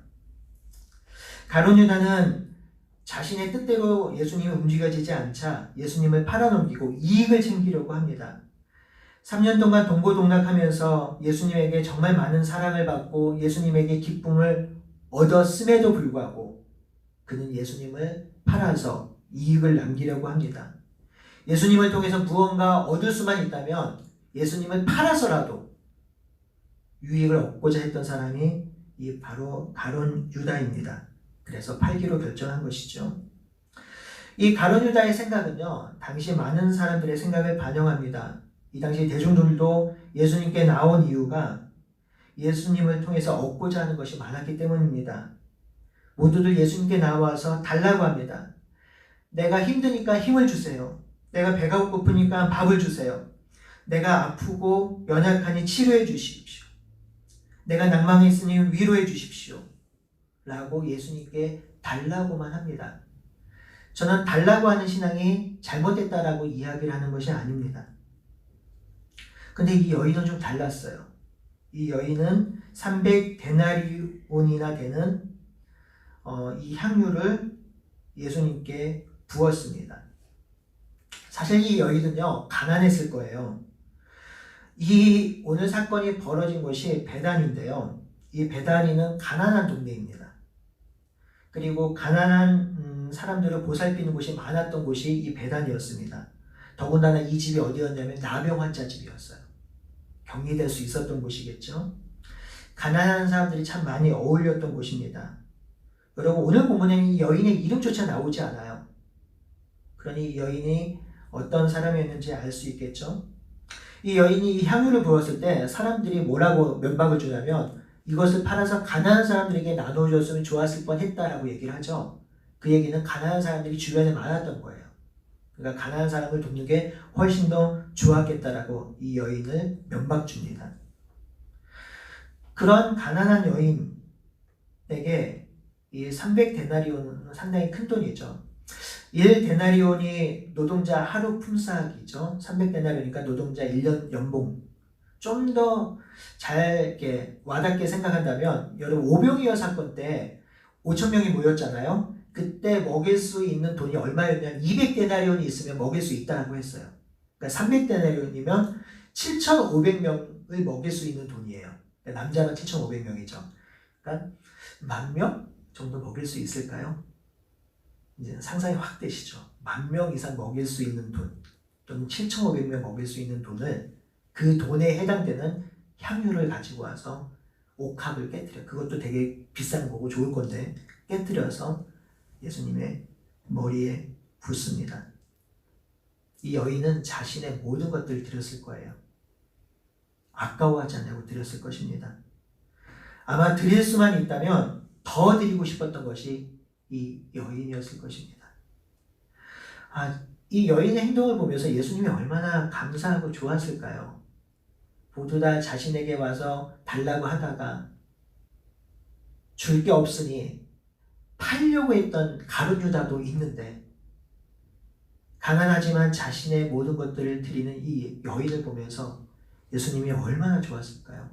가룟 유다는 자신의 뜻대로 예수님이 움직여지지 않자 예수님을 팔아넘기고 이익을 챙기려고 합니다. 3년 동안 동고동락하면서 예수님에게 정말 많은 사랑을 받고 예수님에게 기쁨을 얻었음에도 불구하고 그는 예수님을 팔아서 이익을 남기려고 합니다. 예수님을 통해서 무언가 얻을 수만 있다면 예수님을 팔아서라도 유익을 얻고자 했던 사람이 이 바로 가룟 유다입니다. 그래서 팔기로 결정한 것이죠. 이 가룟 유다의 생각은요, 당시 많은 사람들의 생각을 반영합니다. 이 당시 대중들도 예수님께 나온 이유가 예수님을 통해서 얻고자 하는 것이 많았기 때문입니다. 모두들 예수님께 나와서 달라고 합니다. 내가 힘드니까 힘을 주세요. 내가 배가 고프니까 밥을 주세요. 내가 아프고 연약하니 치료해 주십시오. 내가 낭망했으니 위로해 주십시오. 라고 예수님께 달라고만 합니다. 저는 달라고 하는 신앙이 잘못됐다라고 이야기를 하는 것이 아닙니다. 근데 이 여인은 좀 달랐어요. 이 여인은 300데나리온이나 되는 이 향유를 예수님께 부었습니다. 사실 이 여인은요, 가난했을 거예요. 이 오늘 사건이 벌어진 곳이 베다니인데요. 이 베다니는 가난한 동네입니다. 그리고 가난한 사람들을 보살피는 곳이 많았던 곳이 이 베다니였습니다. 더군다나 이 집이 어디였냐면 나병 환자 집이었어요. 격리될 수 있었던 곳이겠죠. 가난한 사람들이 참 많이 어울렸던 곳입니다. 여러분, 오늘 본문에는 이 여인의 이름조차 나오지 않아요. 그러니 이 여인이 어떤 사람이었는지 알 수 있겠죠. 이 여인이 이 향유를 부었을 때 사람들이 뭐라고 면박을 주냐면 이것을 팔아서 가난한 사람들에게 나눠줬으면 좋았을 뻔했다라고 얘기를 하죠. 그 얘기는 가난한 사람들이 주변에 많았던 거예요. 그러니까 가난한 사람을 돕는 게 훨씬 더 좋았겠다라고 이 여인을 면박 줍니다. 그런 가난한 여인에게 이 300데나리온은 상당히 큰 돈이죠. 1데나리온이 노동자 하루 품삯이죠. 300데나리온이니까 노동자 1년 연봉. 좀 더 잘 이렇게 와닿게 생각한다면 여러분 오병이어 사건 때 5,000명이 모였잖아요. 그때 먹일 수 있는 돈이 얼마였냐면 200데나리온이 있으면 먹일 수 있다고 했어요. 그러니까 300데나리온이면 7,500명을 먹일 수 있는 돈이에요. 그러니까 남자는 7,500명이죠. 그러니까 10,000명 정도 먹일 수 있을까요? 이제 상상이 확 되시죠. 10,000명 이상 먹일 수 있는 돈 또는 7,500명 먹일 수 있는 돈을 그 돈에 해당되는 향유를 가지고 와서 옥합을 깨뜨려, 그것도 되게 비싼 거고 좋을 건데 깨뜨려서 예수님의 머리에 붓습니다. 이 여인은 자신의 모든 것들을 드렸을 거예요. 아까워하지 않냐고 드렸을 것입니다. 아마 드릴 수만 있다면 더 드리고 싶었던 것이 이 여인이었을 것입니다. 이 여인의 행동을 보면서 예수님이 얼마나 감사하고 좋았을까요? 모두 다 자신에게 와서 달라고 하다가 줄 게 없으니 팔려고 했던 가룟 유다도 있는데 가난하지만 자신의 모든 것들을 드리는 이 여인을 보면서 예수님이 얼마나 좋았을까요?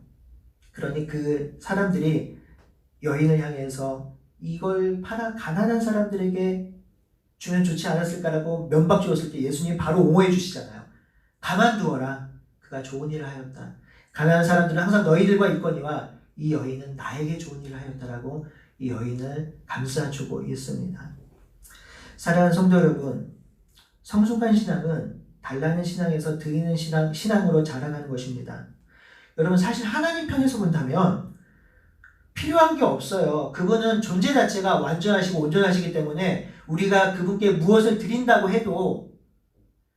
그러니 그 사람들이 여인을 향해서 이걸 팔아 가난한 사람들에게 주면 좋지 않았을까라고 면박 주었을 때 예수님이 바로 옹호해 주시잖아요. 가만두어라. 그가 좋은 일을 하였다. 가난한 사람들은 항상 너희들과 있거니와 이 여인은 나에게 좋은 일을 하였다라고 이 여인을 감싸주고 있습니다. 사랑하는 성도 여러분, 성숙한 신앙은 달라는 신앙에서 드리는 신앙으로 자라가는 것입니다. 여러분, 사실 하나님 편에서 본다면 필요한 게 없어요. 그분은 존재 자체가 완전하시고 온전하시기 때문에 우리가 그분께 무엇을 드린다고 해도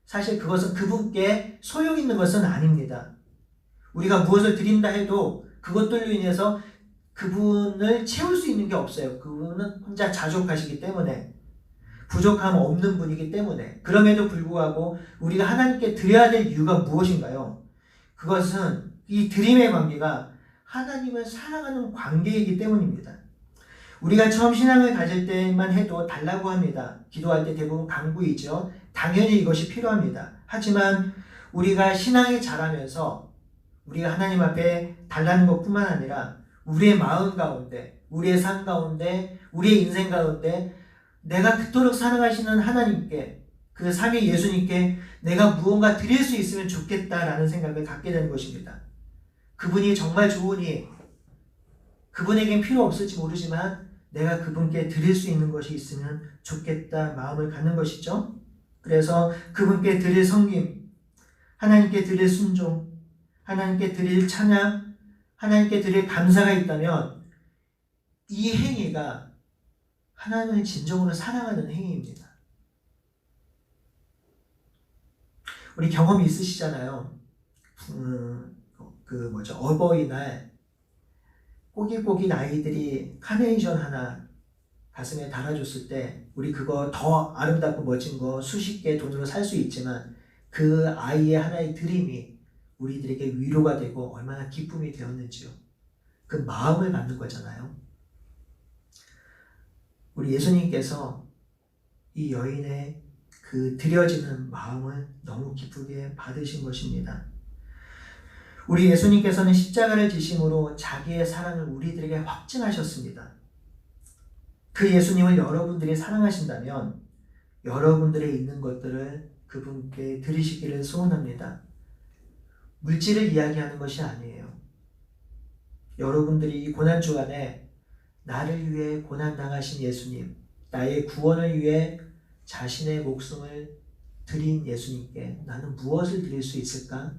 사실 그것은 그분께 소용 있는 것은 아닙니다. 우리가 무엇을 드린다 해도 그것들로 인해서 그분을 채울 수 있는 게 없어요. 그분은 혼자 자족하시기 때문에, 부족함 없는 분이기 때문에. 그럼에도 불구하고 우리가 하나님께 드려야 될 이유가 무엇인가요? 그것은 이 드림의 관계가 하나님을 사랑하는 관계이기 때문입니다. 우리가 처음 신앙을 가질 때만 해도 달라고 합니다. 기도할 때 대부분 간구이죠. 당연히 이것이 필요합니다. 하지만 우리가 신앙이 자라면서 우리가 하나님 앞에 달라는 것뿐만 아니라 우리의 마음 가운데, 우리의 삶 가운데, 우리의 인생 가운데 내가 그토록 사랑하시는 하나님께, 그 삼위 예수님께 내가 무언가 드릴 수 있으면 좋겠다라는 생각을 갖게 되는 것입니다. 그분이 정말 좋으니 그분에겐 필요 없을지 모르지만 내가 그분께 드릴 수 있는 것이 있으면 좋겠다 마음을 갖는 것이죠. 그래서 그분께 드릴 섬김, 하나님께 드릴 순종, 하나님께 드릴 찬양, 하나님께 드릴 감사가 있다면 이 행위가 하나님을 진정으로 사랑하는 행위입니다. 우리 경험이 있으시잖아요. 어버이날 꼬깃꼬깃 아이들이 카네이션 하나 가슴에 달아줬을 때 우리 그거 더 아름답고 멋진 거 수십 개 돈으로 살 수 있지만 그 아이의 하나의 드림이 우리들에게 위로가 되고 얼마나 기쁨이 되었는지요. 그 마음을 받는 거잖아요. 우리 예수님께서 이 여인의 그 드려지는 마음을 너무 기쁘게 받으신 것입니다. 우리 예수님께서는 십자가를 지심으로 자기의 사랑을 우리들에게 확증하셨습니다. 그 예수님을 여러분들이 사랑하신다면 여러분들의 있는 것들을 그분께 드리시기를 소원합니다. 물질을 이야기하는 것이 아니에요. 여러분들이 이 고난주간에 나를 위해 고난당하신 예수님, 나의 구원을 위해 자신의 목숨을 드린 예수님께 나는 무엇을 드릴 수 있을까?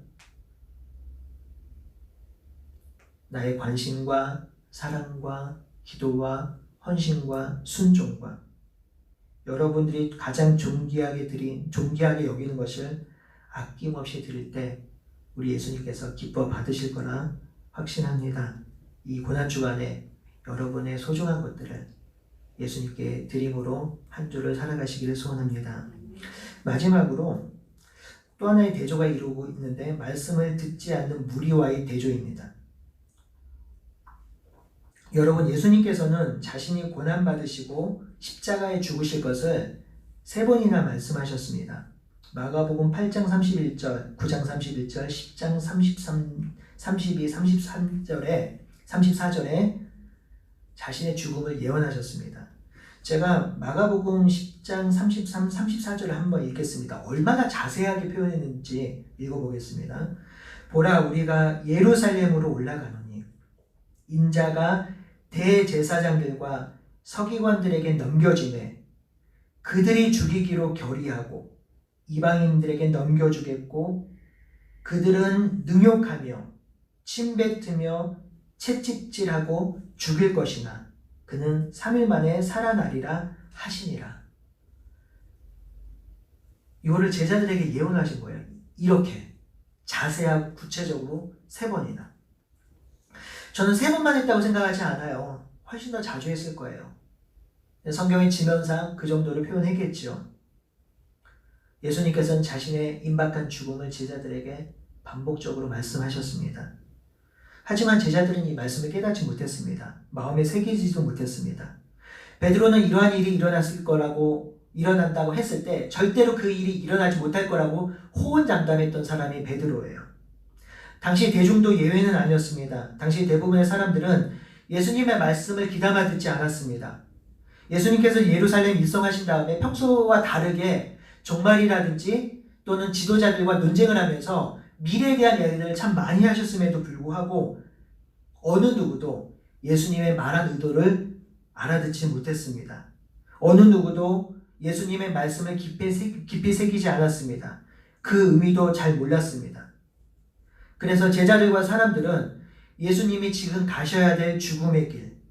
나의 관심과 사랑과 기도와 헌신과 순종과 여러분들이 가장 존귀하게 여기는 것을 아낌없이 드릴 때 우리 예수님께서 기뻐 받으실 거라 확신합니다. 이 고난주간에 여러분의 소중한 것들을 예수님께 드림으로 한 주를 살아가시기를 소원합니다. 마지막으로 또 하나의 대조가 이루고 있는데 말씀을 듣지 않는 무리와의 대조입니다. 여러분, 예수님께서는 자신이 고난받으시고 십자가에 죽으실 것을 3번이나 말씀하셨습니다. 마가복음 8장 31절, 9장 31절, 10장 33, 32, 34절에 자신의 죽음을 예언하셨습니다. 제가 마가복음 10장 33, 34절을 한번 읽겠습니다. 얼마나 자세하게 표현했는지 읽어보겠습니다. 보라, 우리가 예루살렘으로 올라가노니 인자가 대제사장들과 서기관들에게 넘겨지매 그들이 죽이기로 결의하고 이방인들에게 넘겨주겠고 그들은 능욕하며 침뱉으며 채찍질하고 죽일 것이나 그는 3일 만에 살아나리라 하시니라. 이거를 제자들에게 예언하신 거예요. 이렇게 자세하고 구체적으로 3번이나. 저는 3번만 했다고 생각하지 않아요. 훨씬 더 자주 했을 거예요. 성경의 지면상 그 정도를 표현했겠죠. 예수님께서는 자신의 임박한 죽음을 제자들에게 반복적으로 말씀하셨습니다. 하지만 제자들은 이 말씀을 깨닫지 못했습니다. 마음에 새기지도 못했습니다. 베드로는 이러한 일이 일어난다고 했을 때 절대로 그 일이 일어나지 못할 거라고 호언장담했던 사람이 베드로예요. 당시 대중도 예외는 아니었습니다. 당시 대부분의 사람들은 예수님의 말씀을 귀담아 듣지 않았습니다. 예수님께서 예루살렘 입성하신 다음에 평소와 다르게 종말이라든지 또는 지도자들과 논쟁을 하면서 미래에 대한 이야기들을 참 많이 하셨음에도 불구하고 어느 누구도 예수님의 말한 의도를 알아듣지 못했습니다. 어느 누구도 예수님의 말씀을 깊이 새기지 않았습니다. 그 의미도 잘 몰랐습니다. 그래서 제자들과 사람들은 예수님이 지금 가셔야 될 죽음의 길,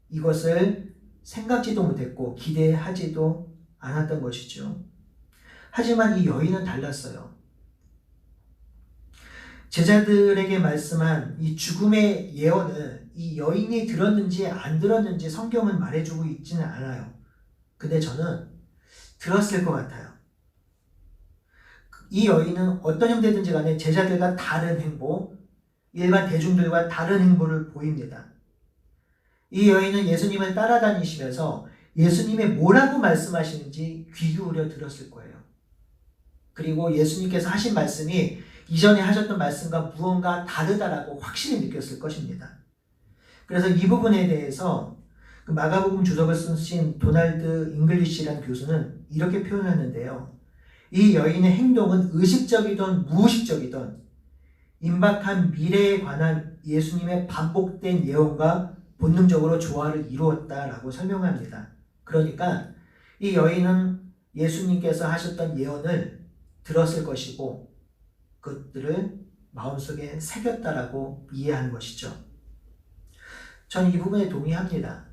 이것을 생각지도 못했고 기대하지도 않았던 것이죠. 하지만 이 여인은 달랐어요. 제자들에게 말씀한 이 죽음의 예언을 이 여인이 들었는지 안 들었는지 성경은 말해주고 있지는 않아요. 근데 저는 들었을 것 같아요. 이 여인은 어떤 형태든지 간에 제자들과 다른 행보, 일반 대중들과 다른 행보를 보입니다. 이 여인은 예수님을 따라다니시면서 예수님이 뭐라고 말씀하시는지 귀 기울여 들었을 거예요. 그리고 예수님께서 하신 말씀이 이전에 하셨던 말씀과 무언가 다르다라고 확실히 느꼈을 것입니다. 그래서 이 부분에 대해서 그 마가복음 주석을 쓰신 도널드 잉글리시라는 교수는 이렇게 표현하는데요. 이 여인의 행동은 의식적이든 무의식적이든 임박한 미래에 관한 예수님의 반복된 예언과 본능적으로 조화를 이루었다라고 설명합니다. 그러니까 이 여인은 예수님께서 하셨던 예언을 들었을 것이고 그것들을 마음속에 새겼다라고 이해하는 것이죠. 저는 이 부분에 동의합니다.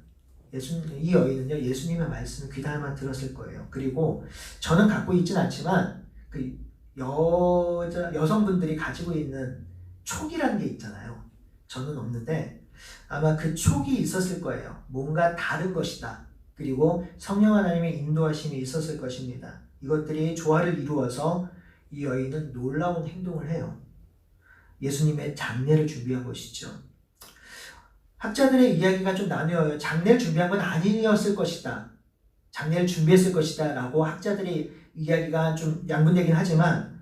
이 여인은요, 예수님의 말씀을 귀담아 들었을 거예요. 그리고 저는 갖고 있지는 않지만 그 여성분들이 가지고 있는 촉이라는 게 있잖아요. 저는 없는데 아마 그 촉이 있었을 거예요. 뭔가 다른 것이다. 그리고 성령 하나님의 인도하심이 있었을 것입니다. 이것들이 조화를 이루어서 이 여인은 놀라운 행동을 해요. 예수님의 장례를 준비한 것이죠. 학자들의 이야기가 좀 나뉘어요. 장례를 준비한 건 아니었을 것이다. 장례를 준비했을 것이다 라고 학자들의 이야기가 좀 양분되긴 하지만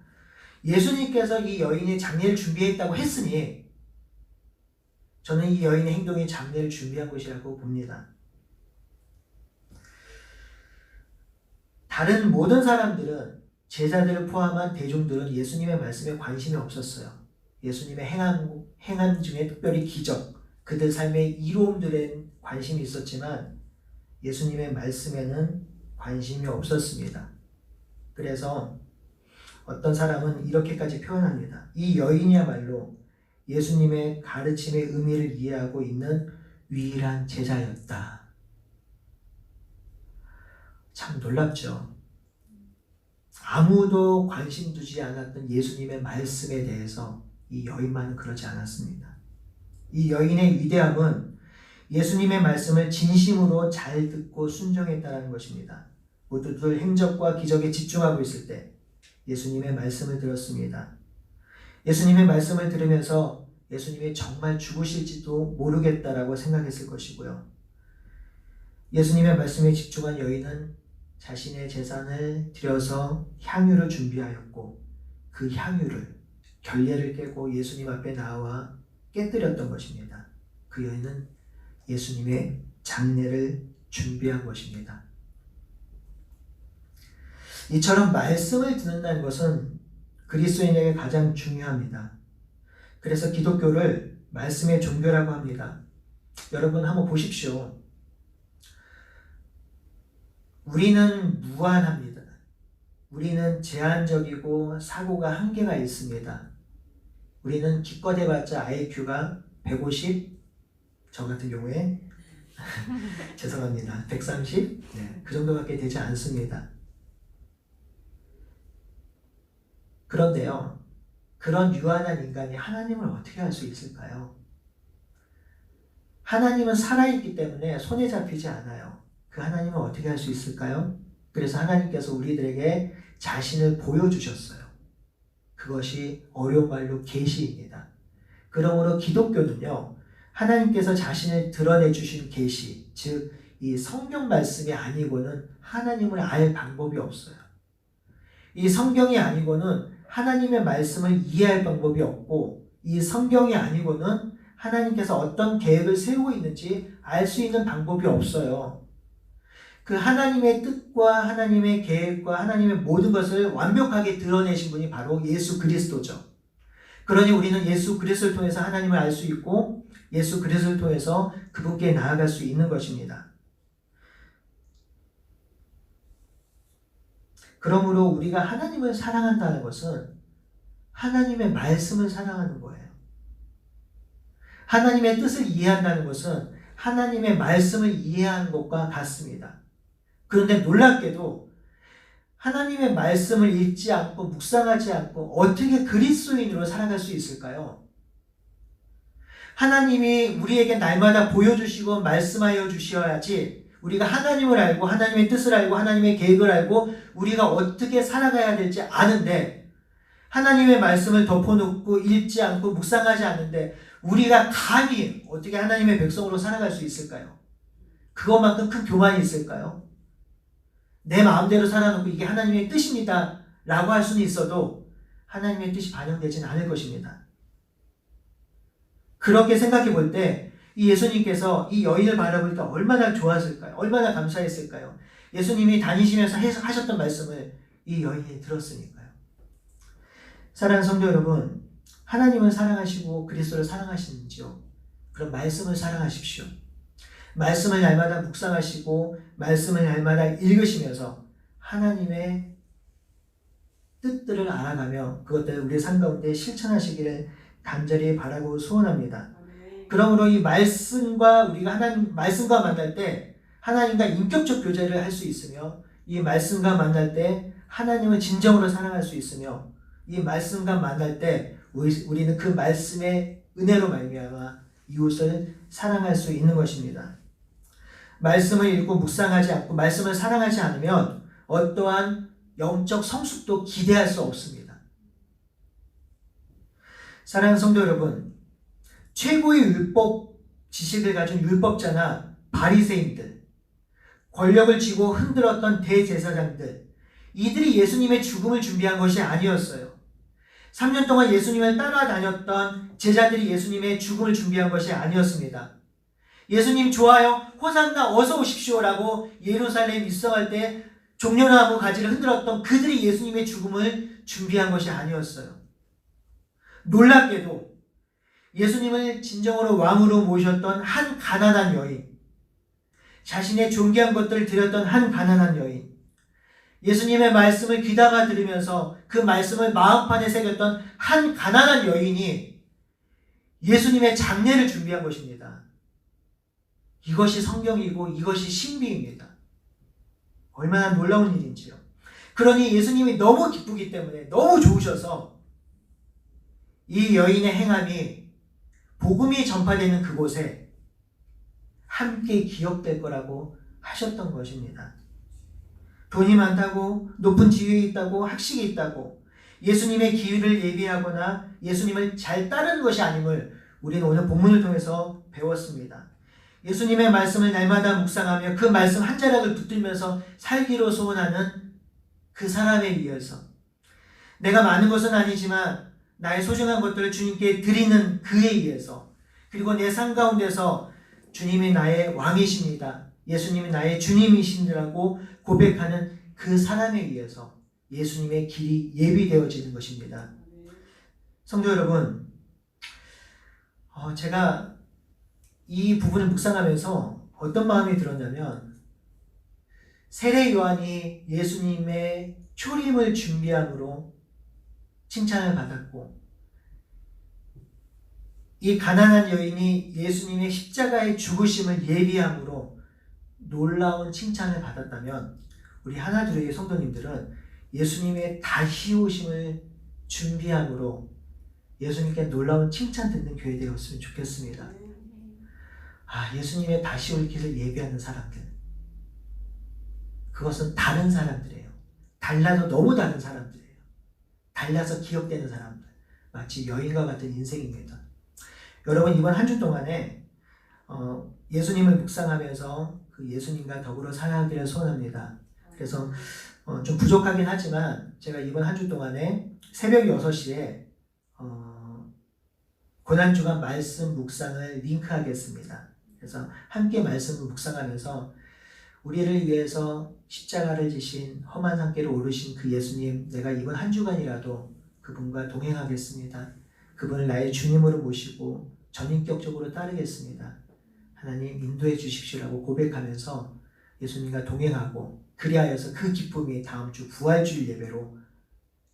예수님께서 이 여인의 장례를 준비했다고 했으니 저는 이 여인의 행동이 장례를 준비한 것이라고 봅니다. 다른 모든 사람들은 제자들을 포함한 대중들은 예수님의 말씀에 관심이 없었어요. 예수님의 행한 중에 특별히 기적, 그들 삶의 이로움들에 관심이 있었지만 예수님의 말씀에는 관심이 없었습니다. 그래서 어떤 사람은 이렇게까지 표현합니다. 이 여인이야말로 예수님의 가르침의 의미를 이해하고 있는 유일한 제자였다. 참 놀랍죠. 아무도 관심 두지 않았던 예수님의 말씀에 대해서 이 여인만은 그러지 않았습니다. 이 여인의 위대함은 예수님의 말씀을 진심으로 잘 듣고 순종했다는 것입니다. 모두들 행적과 기적에 집중하고 있을 때 예수님의 말씀을 들었습니다. 예수님의 말씀을 들으면서 예수님이 정말 죽으실지도 모르겠다라고 생각했을 것이고요. 예수님의 말씀에 집중한 여인은 자신의 재산을 들여서 향유를 준비하였고 그 향유를 결례를 깨고 예수님 앞에 나와 깨뜨렸던 것입니다. 그 여인은 예수님의 장례를 준비한 것입니다. 이처럼 말씀을 듣는다는 것은 그리스도인에게 가장 중요합니다. 그래서 기독교를 말씀의 종교라고 합니다. 여러분 한번 보십시오. 우리는 무한합니다. 우리는 제한적이고 사고가 한계가 있습니다. 우리는 기껏 해봤자 IQ가 150, 저 같은 경우에 죄송합니다. 130, 그 정도밖에 되지 않습니다. 그런데요, 그런 유한한 인간이 하나님을 어떻게 할 수 있을까요? 하나님은 살아있기 때문에 손에 잡히지 않아요. 그 하나님은 어떻게 할 수 있을까요? 그래서 하나님께서 우리들에게 자신을 보여주셨어요. 그것이 어려운 말로 계시입니다. 그러므로 기독교는요, 하나님께서 자신을 드러내 주신 계시, 즉 이 성경 말씀이 아니고는 하나님을 알 방법이 없어요. 이 성경이 아니고는 하나님의 말씀을 이해할 방법이 없고, 이 성경이 아니고는 하나님께서 어떤 계획을 세우고 있는지 알 수 있는 방법이 없어요. 그 하나님의 뜻과 하나님의 계획과 하나님의 모든 것을 완벽하게 드러내신 분이 바로 예수 그리스도죠. 그러니 우리는 예수 그리스도를 통해서 하나님을 알 수 있고 예수 그리스도를 통해서 그분께 나아갈 수 있는 것입니다. 그러므로 우리가 하나님을 사랑한다는 것은 하나님의 말씀을 사랑하는 거예요. 하나님의 뜻을 이해한다는 것은 하나님의 말씀을 이해하는 것과 같습니다. 그런데 놀랍게도 하나님의 말씀을 읽지 않고 묵상하지 않고 어떻게 그리스도인으로 살아갈 수 있을까요? 하나님이 우리에게 날마다 보여주시고 말씀하여 주셔야지 우리가 하나님을 알고 하나님의 뜻을 알고 하나님의 계획을 알고 우리가 어떻게 살아가야 될지 아는데 하나님의 말씀을 덮어놓고 읽지 않고 묵상하지 않는데 우리가 감히 어떻게 하나님의 백성으로 살아갈 수 있을까요? 그것만큼 큰 교만이 있을까요? 내 마음대로 살아놓고 이게 하나님의 뜻입니다 라고 할 수는 있어도 하나님의 뜻이 반영되지는 않을 것입니다. 그렇게 생각해 볼 때 이 예수님께서 이 여인을 바라볼 때 얼마나 좋았을까요? 얼마나 감사했을까요? 예수님이 다니시면서 하셨던 말씀을 이 여인이 들었으니까요. 사랑하는 성도 여러분, 하나님을 사랑하시고 그리스도를 사랑하시는지요? 그럼 말씀을 사랑하십시오. 말씀을 날마다 묵상하시고 말씀을 날마다 읽으시면서 하나님의 뜻들을 알아가며 그것들을 우리의 삶 가운데 실천하시기를 간절히 바라고 소원합니다. 그러므로 이 말씀과 우리가 말씀과 만날 때 하나님과 인격적 교제를 할 수 있으며 이 말씀과 만날 때 하나님을 진정으로 사랑할 수 있으며 이 말씀과 만날 때 우리는 그 말씀의 은혜로 말미암아 이웃을 사랑할 수 있는 것입니다. 말씀을 읽고 묵상하지 않고 말씀을 사랑하지 않으면 어떠한 영적 성숙도 기대할 수 없습니다. 사랑하는 성도 여러분, 최고의 율법 지식을 가진 율법자나 바리새인들, 권력을 쥐고 흔들었던 대제사장들, 이들이 예수님의 죽음을 준비한 것이 아니었어요. 3년 동안 예수님을 따라다녔던 제자들이 예수님의 죽음을 준비한 것이 아니었습니다. 예수님 좋아요, 호산나 어서 오십시오라고 예루살렘 입성할 때 종려나무 가지를 흔들었던 그들이 예수님의 죽음을 준비한 것이 아니었어요. 놀랍게도 예수님을 진정으로 왕으로 모셨던 한 가난한 여인, 자신의 존귀한 것들을 드렸던 한 가난한 여인, 예수님의 말씀을 귀담아 들으면서 그 말씀을 마음판에 새겼던 한 가난한 여인이 예수님의 장례를 준비한 것입니다. 이것이 성경이고 이것이 신비입니다. 얼마나 놀라운 일인지요. 그러니 예수님이 너무 기쁘기 때문에 너무 좋으셔서 이 여인의 행함이 복음이 전파되는 그곳에 함께 기억될 거라고 하셨던 것입니다. 돈이 많다고, 높은 지위에 있다고, 학식이 있다고 예수님의 기회를 예비하거나 예수님을 잘 따르는 것이 아님을 우리는 오늘 본문을 통해서 배웠습니다. 예수님의 말씀을 날마다 묵상하며 그 말씀 한 자락을 붙들면서 살기로 소원하는 그 사람에 의해서 내가 많은 것은 아니지만 나의 소중한 것들을 주님께 드리는 그에 의해서 그리고 내 삶 가운데서 주님이 나의 왕이십니다. 예수님이 나의 주님이신이라고 고백하는 그 사람에 의해서 예수님의 길이 예비되어지는 것입니다. 성도 여러분, 제가 이 부분을 묵상하면서 어떤 마음이 들었냐면 세례 요한이 예수님의 초림을 준비함으로 칭찬을 받았고 이 가난한 여인이 예수님의 십자가의 죽으심을 예비함으로 놀라운 칭찬을 받았다면 우리 하나둘의 성도님들은 예수님의 다시 오심을 준비함으로 예수님께 놀라운 칭찬 듣는 교회 되었으면 좋겠습니다. 예수님의 다시 올 길을 예비하는 사람들, 그것은 다른 사람들이에요. 달라도 너무 다른 사람들이에요. 달라서 기억되는 사람들, 마치 여인과 같은 인생입니다. 여러분, 이번 한 주 동안에 예수님을 묵상하면서 그 예수님과 더불어 살아가기를 소원합니다. 그래서 좀 부족하긴 하지만 제가 이번 한 주 동안에 새벽 6시에 고난주간 말씀 묵상을 링크하겠습니다. 그래서 함께 말씀을 묵상하면서 우리를 위해서 십자가를 지신 험한 산길을 오르신 그 예수님, 내가 이번 한 주간이라도 그분과 동행하겠습니다. 그분을 나의 주님으로 모시고 전인격적으로 따르겠습니다. 하나님 인도해 주십시오라고 고백하면서 예수님과 동행하고 그리하여서 그 기쁨이 다음 주 부활주일 예배로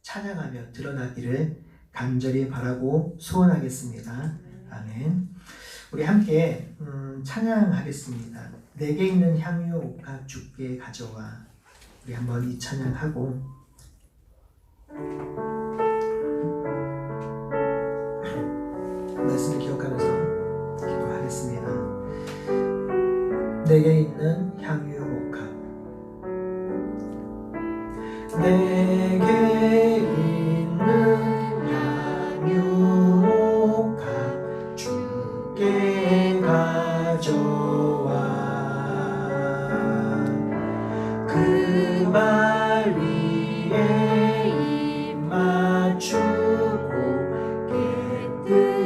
찬양하며 드러나기를 간절히 바라고 소원하겠습니다. 아멘. 우리 함께 찬양하겠습니다. 내게 있는 향유 옥합 주께 가져와. 우리 한번 이 찬양하고 말씀을 기억하면서 기도하겠습니다. 내게 있는 향유 옥합, 내게 있는 향유 옥합 주께 가져와. 그 발 위에 입 맞추고 깨뜨립니다.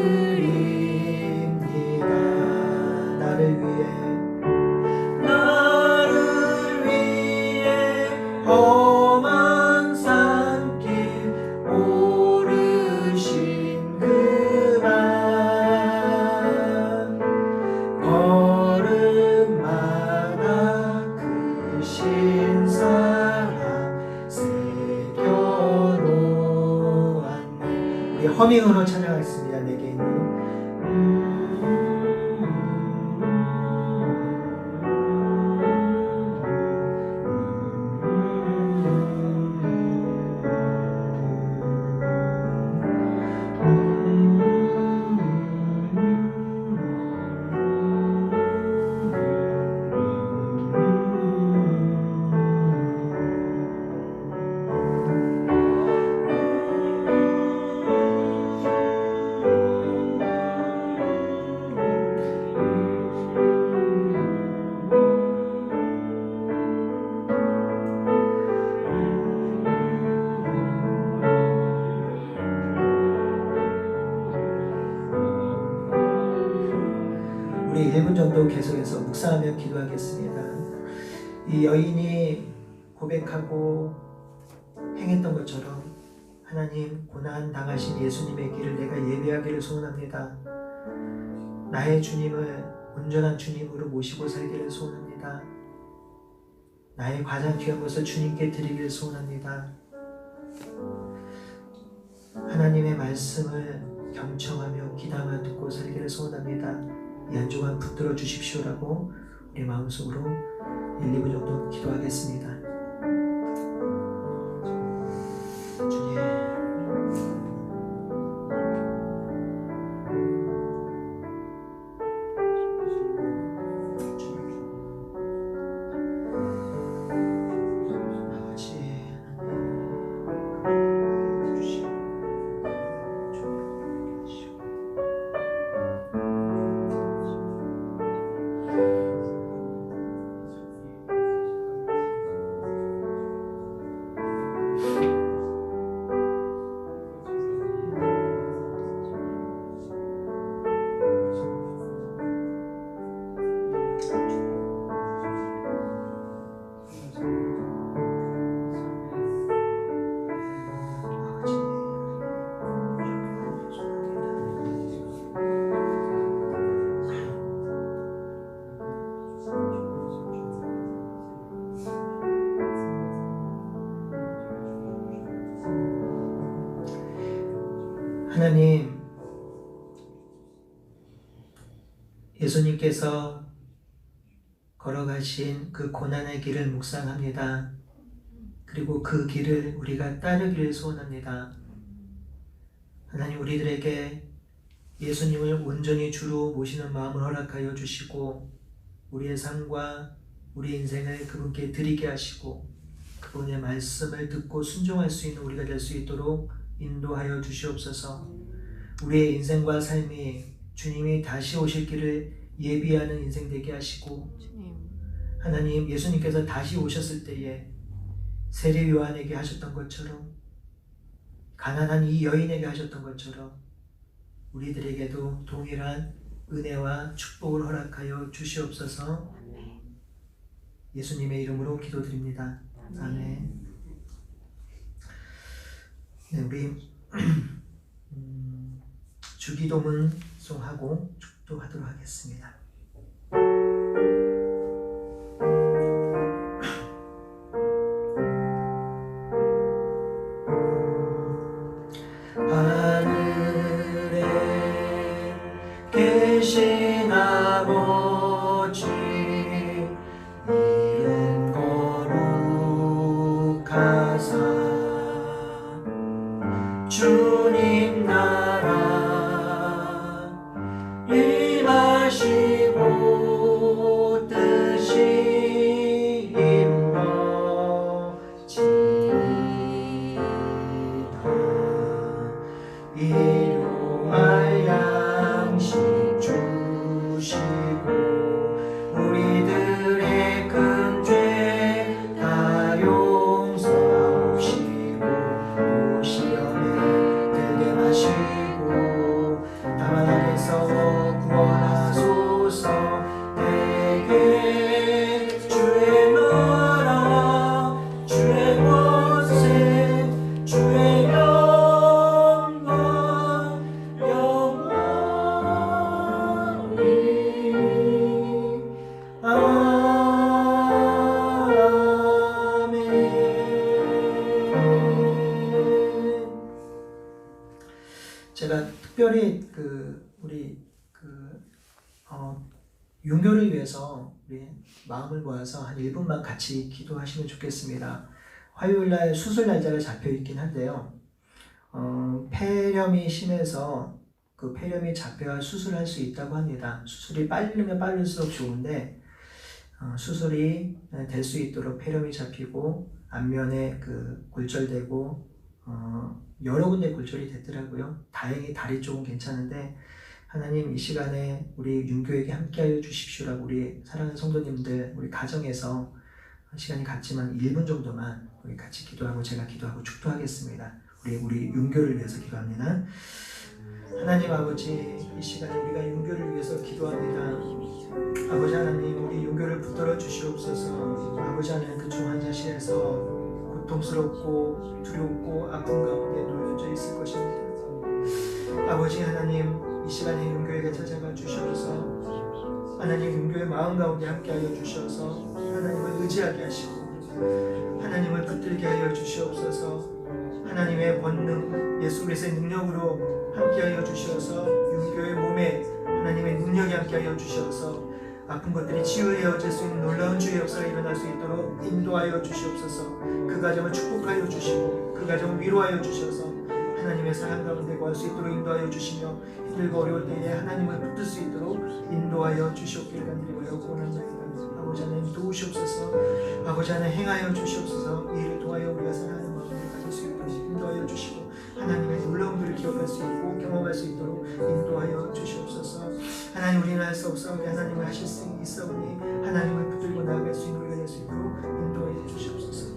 나를 위해 험한 산길 오르신 그만 걸음마다 크신 사랑 새겨놓았네. 우리 허밍으로 찬양하겠습니다. 내게 있는 우리 1분 정도 계속해서 묵상하며 기도하겠습니다. 이 여인이 고백하고 행했던 것처럼 하나님 고난 당하신 예수님의 길을 내가 예배하기를 소원합니다. 나의 주님을 온전한 주님으로 모시고 살기를 소원합니다. 나의 가장 귀한 것을 주님께 드리기를 소원합니다. 하나님의 말씀을 경청하며 기다만 듣고 살기를 소원합니다. 이 한 주간 붙들어 주십시오라고 우리 마음속으로 1, 2분 정도 기도하겠습니다. 주님, 하나님, 예수님께서 걸어가신 그 고난의 길을 묵상합니다. 그리고 그 길을 우리가 따르기를 소원합니다. 하나님, 우리들에게 예수님을 온전히 주로 모시는 마음을 허락하여 주시고 우리의 삶과 우리 인생을 그분께 드리게 하시고 그분의 말씀을 듣고 순종할 수 있는 우리가 될 수 있도록 인도하여 주시옵소서. 우리의 인생과 삶이 주님이 다시 오실 길을 예비하는 인생 되게 하시고 하나님, 예수님께서 다시 오셨을 때에 세례 요한에게 하셨던 것처럼 가난한 이 여인에게 하셨던 것처럼 우리들에게도 동일한 은혜와 축복을 허락하여 주시옵소서. 예수님의 이름으로 기도드립니다. 아멘. 네, 우리 주기도문 송하고 축도하도록 하겠습니다. 하늘에 계신 아버지 이름 거룩하사 주님 나라 임하시고 뜻이 이루어지이다. 일용할 양식 주시고 우리들의 큰 죄 다 용서하옵시고 또 시험에 들게 마시고 다만 악에서 구원하소서. 내게 주의 나라 주의 권세 주의 영광 영원히 아멘. 제가 특별히 윤교를 위해서 우리 마음을 모아서 한 1분만 같이 기도하시면 좋겠습니다. 화요일날 수술 날짜가 잡혀 있긴 한데요. 폐렴이 심해서 그 폐렴이 잡혀야 수술할 수 있다고 합니다. 수술이 빠르면 빠를수록 좋은데 수술이 될 수 있도록 폐렴이 잡히고 안면에 골절되고 여러 군데 골절이 됐더라고요. 다행히 다리 쪽은 괜찮은데 하나님 이 시간에 우리 윤교에게 함께하여 주십시오라고 우리 사랑하는 성도님들 우리 가정에서 시간이 같지만 1분 정도만 우리 같이 기도하고 제가 기도하고 축도하겠습니다. 우리 윤교를 위해서 기도합니다. 하나님 아버지 이 시간에 우리가 윤교를 위해서 기도합니다. 아버지 하나님 우리 윤교를 붙들어 주시옵소서. 아버지 하나님 그 중환자실에서 고통스럽고 두렵고 아픈 가운데 놓여져 있을 것입니다. 아버지 하나님 이 시간에 윤교에게 찾아가 주셔서 하나님 윤교의 마음 가운데 함께하여 주셔서 하나님을 의지하게 하시고 하나님을 붙들게 하여 주시옵소서. 하나님의 권능 예수 그리스도의 능력으로 함께하여 주셔서 윤교의 몸에 하나님의 능력이 함께하여 주셔서 아픈 것들이 치유되어질 수 있는 놀라운 주의 역사가 일어날 수 있도록 인도하여 주시옵소서. 그 가정을 축복하여 주시고 그 가정을 위로하여 주셔서 하나님의 사랑 가운데 거할 수 있도록 인도하여 주시며 힘들고 어려울 때에 하나님을 붙들 수 있도록 인도하여 주시옵기를 간절히 원합니다. 아버지 하나님 도우시옵소서. 아버지 하나님 행하여 주시옵소서. 이 일을 통하여 우리가 사랑하는 마음을 가질 수 있도록 인도하여 주시고 하나님의 놀라움들을 기억할 수 있고 경험할 수 있도록 인도하여 주시옵소서. 하나님 우리는 할 수 없사오니 하나님을 하실 수 있사오니 하나님을 붙들고 나아갈 수 있는 우리가 될 수 있도록 인도하여 주시옵소서.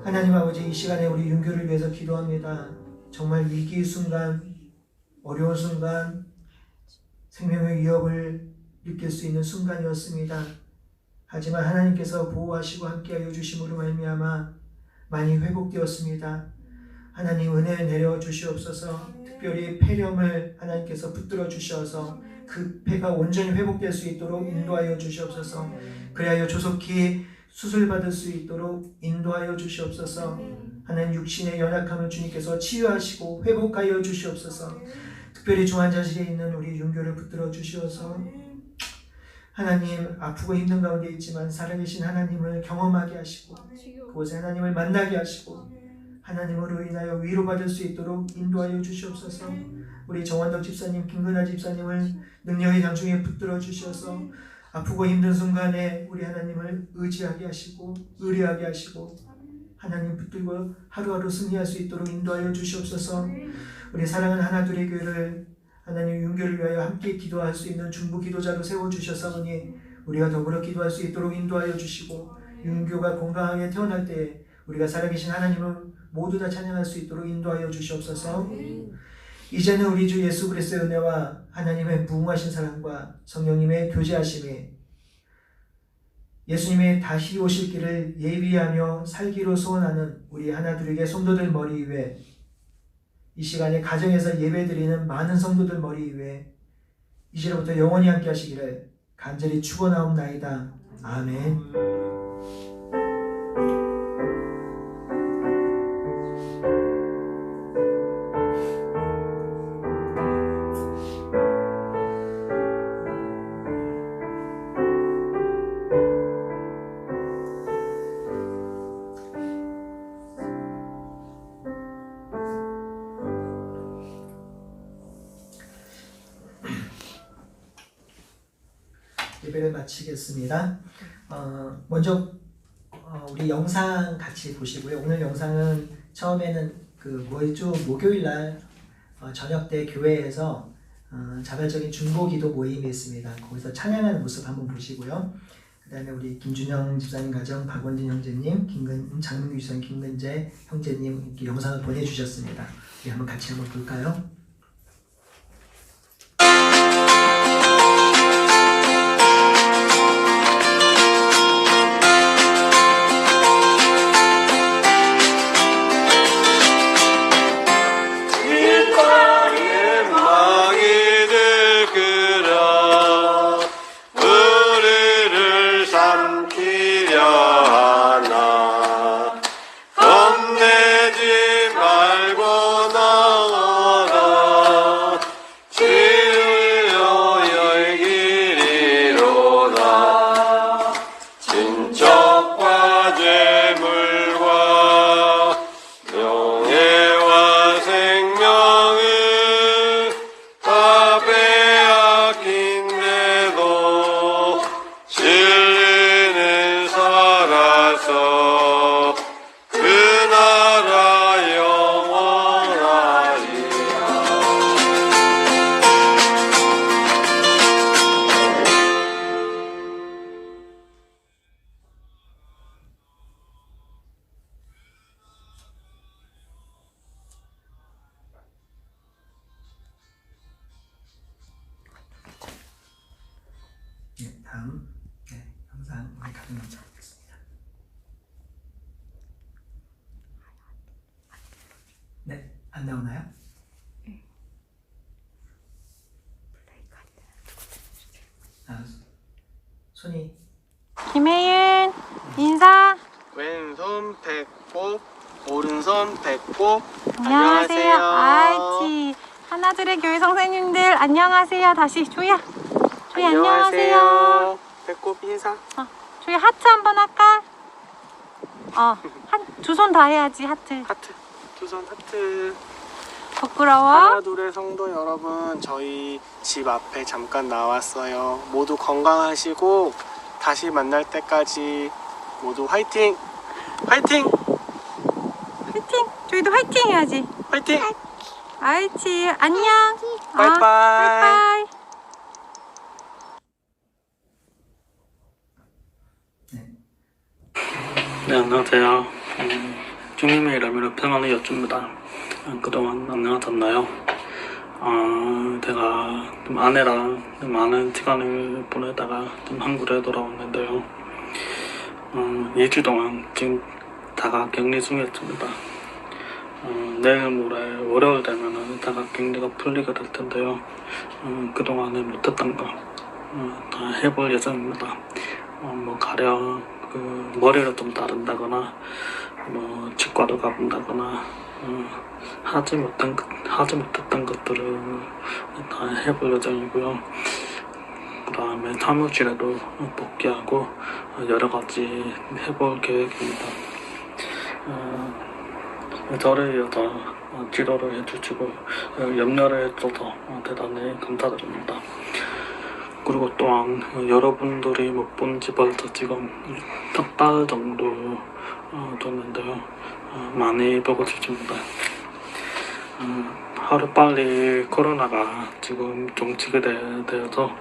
하나님 아버지 이 시간에 우리 윤교를 위해서 기도합니다. 정말 위기 순간 어려운 순간 생명의 위협을 느낄 수 있는 순간이었습니다. 하지만 하나님께서 보호하시고 함께하여 주심으로 말미암아 많이 회복되었습니다. 하나님 은혜를 내려 주시옵소서. 특별히 폐렴을 하나님께서 붙들어 주셔서 그 폐가 온전히 회복될 수 있도록 인도하여 주시옵소서. 그리하여 조속히 수술받을 수 있도록 인도하여 주시옵소서. 하나님 육신의 연약함을 주님께서 치유하시고 회복하여 주시옵소서. 특별히 중환자실에 있는 우리 윤교를 붙들어 주시어서 하나님 아프고 힘든 가운데 있지만 살아계신 하나님을 경험하게 하시고 그곳에 하나님을 만나게 하시고 하나님으로 인하여 위로받을 수 있도록 인도하여 주시옵소서. 우리 정원덕 집사님, 김근아 집사님을 능력의 장중에 붙들어 주셔서 아프고 힘든 순간에 우리 하나님을 의지하게 하시고 의뢰하게 하시고 하나님 붙들고 하루하루 승리할 수 있도록 인도하여 주시옵소서. 우리 사랑하는 하나둘의 교회를 하나님 윤교를 위하여 함께 기도할 수 있는 중보 기도자로 세워주셨사오니 우리가 더불어 기도할 수 있도록 인도하여 주시고 윤교가 건강하게 태어날 때 우리가 살아계신 하나님을 모두 다 찬양할 수 있도록 인도하여 주시옵소서. 이제는 우리 주 예수 그리스도의 은혜와 하나님의 무궁하신 사랑과 성령님의 교제하심이 예수님의 다시 오실 길을 예비하며 살기로 소원하는 우리 하나둘에게 성도들 머리 위에 이 시간에 가정에서 예배드리는 많은 성도들 머리 위에 이제부터 영원히 함께 하시기를 간절히 축원하옵나이다. 아멘. 예배를 마치겠습니다. 먼저 우리 영상 같이 보시고요. 오늘 영상은 처음에는 뭐였죠? 목요일 날 저녁 때 교회에서 자발적인 중보기도 모임이 있습니다. 거기서 찬양하는 모습 한번 보시고요. 그 다음에 우리 김준영 집사님 가정, 박원진 형제님, 장민규 집사님, 김근재 형제님 이렇게 영상을 보내주셨습니다. 우리 한번 같이 한번 볼까요? 다음 영상 우리 가정 먼저 보겠습니다. 네, 안 나오나요? 손이 김혜윤 인사. 왼손 배꼽, 오른손 배꼽. 안녕하세요. 아이치 하나들의 교회 선생님들 안녕하세요. 다시 조이야. 조이 안녕하세요. 배꼽 인사. 조이 하트 한번 할까? 두 손 다 해야지 하트. 하트. 두 손 하트. 부끄러워? 하나둘의 성도 여러분, 저희 집 앞에 잠깐 나왔어요. 모두 건강하시고 다시 만날 때까지 모두 화이팅! 화이팅! 화이팅! 조이도 화이팅 해야지. 화이팅! 아이치 안녕. 바이바이. 바이바이. 네, 안녕하세요. 주님의 이름으로 평안을 여쭙니다. 그동안 안녕하셨나요? 제가 좀 아내랑 좀 많은 시간을 보내다가 좀 한국에 돌아왔는데요. 2주 동안 지금 자가 격리 중이었습니다. 내일 모레 월요일 되면은 자가 격리가 풀리게 될 텐데요. 그동안에 못했던 거 다 해볼 예정입니다. 뭐 가령 머리를 좀 자른다거나 뭐 치과를 가본다거나 하지 못했던 것들을 다 해볼 예정이고요. 그 다음에 사무실에도 복귀하고 여러 가지 해볼 계획입니다. 저를 위해서 지도를 해주시고 염려를 해줘서 대단히 감사드립니다. 그리고 또한 여러분들이 못 본 지 벌써 지금 석 달 정도 됐는데요. 많이 보고 싶습니다. 하루빨리 코로나가 지금 종치게 되어서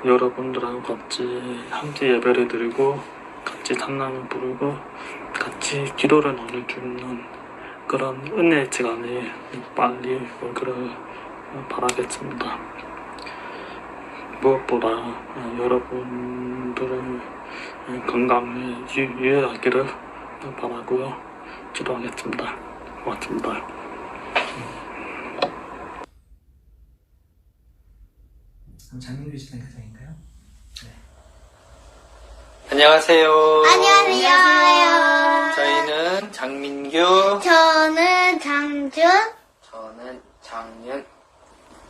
여러분들하고 같이 함께 예배를 드리고 같이 찬양을 부르고 같이 기도를 나눠주는 그런 은혜의 시간이 빨리 오기를 바라겠습니다. 무엇보다 여러분들의 건강에 유의하기를 바라고요. 기도하겠습니다. 고맙습니다. 송도리 집사님 가정인가요? 안녕하세요. 안녕하세요. 저희는 장민규, 저는 장준. 저는 장윤.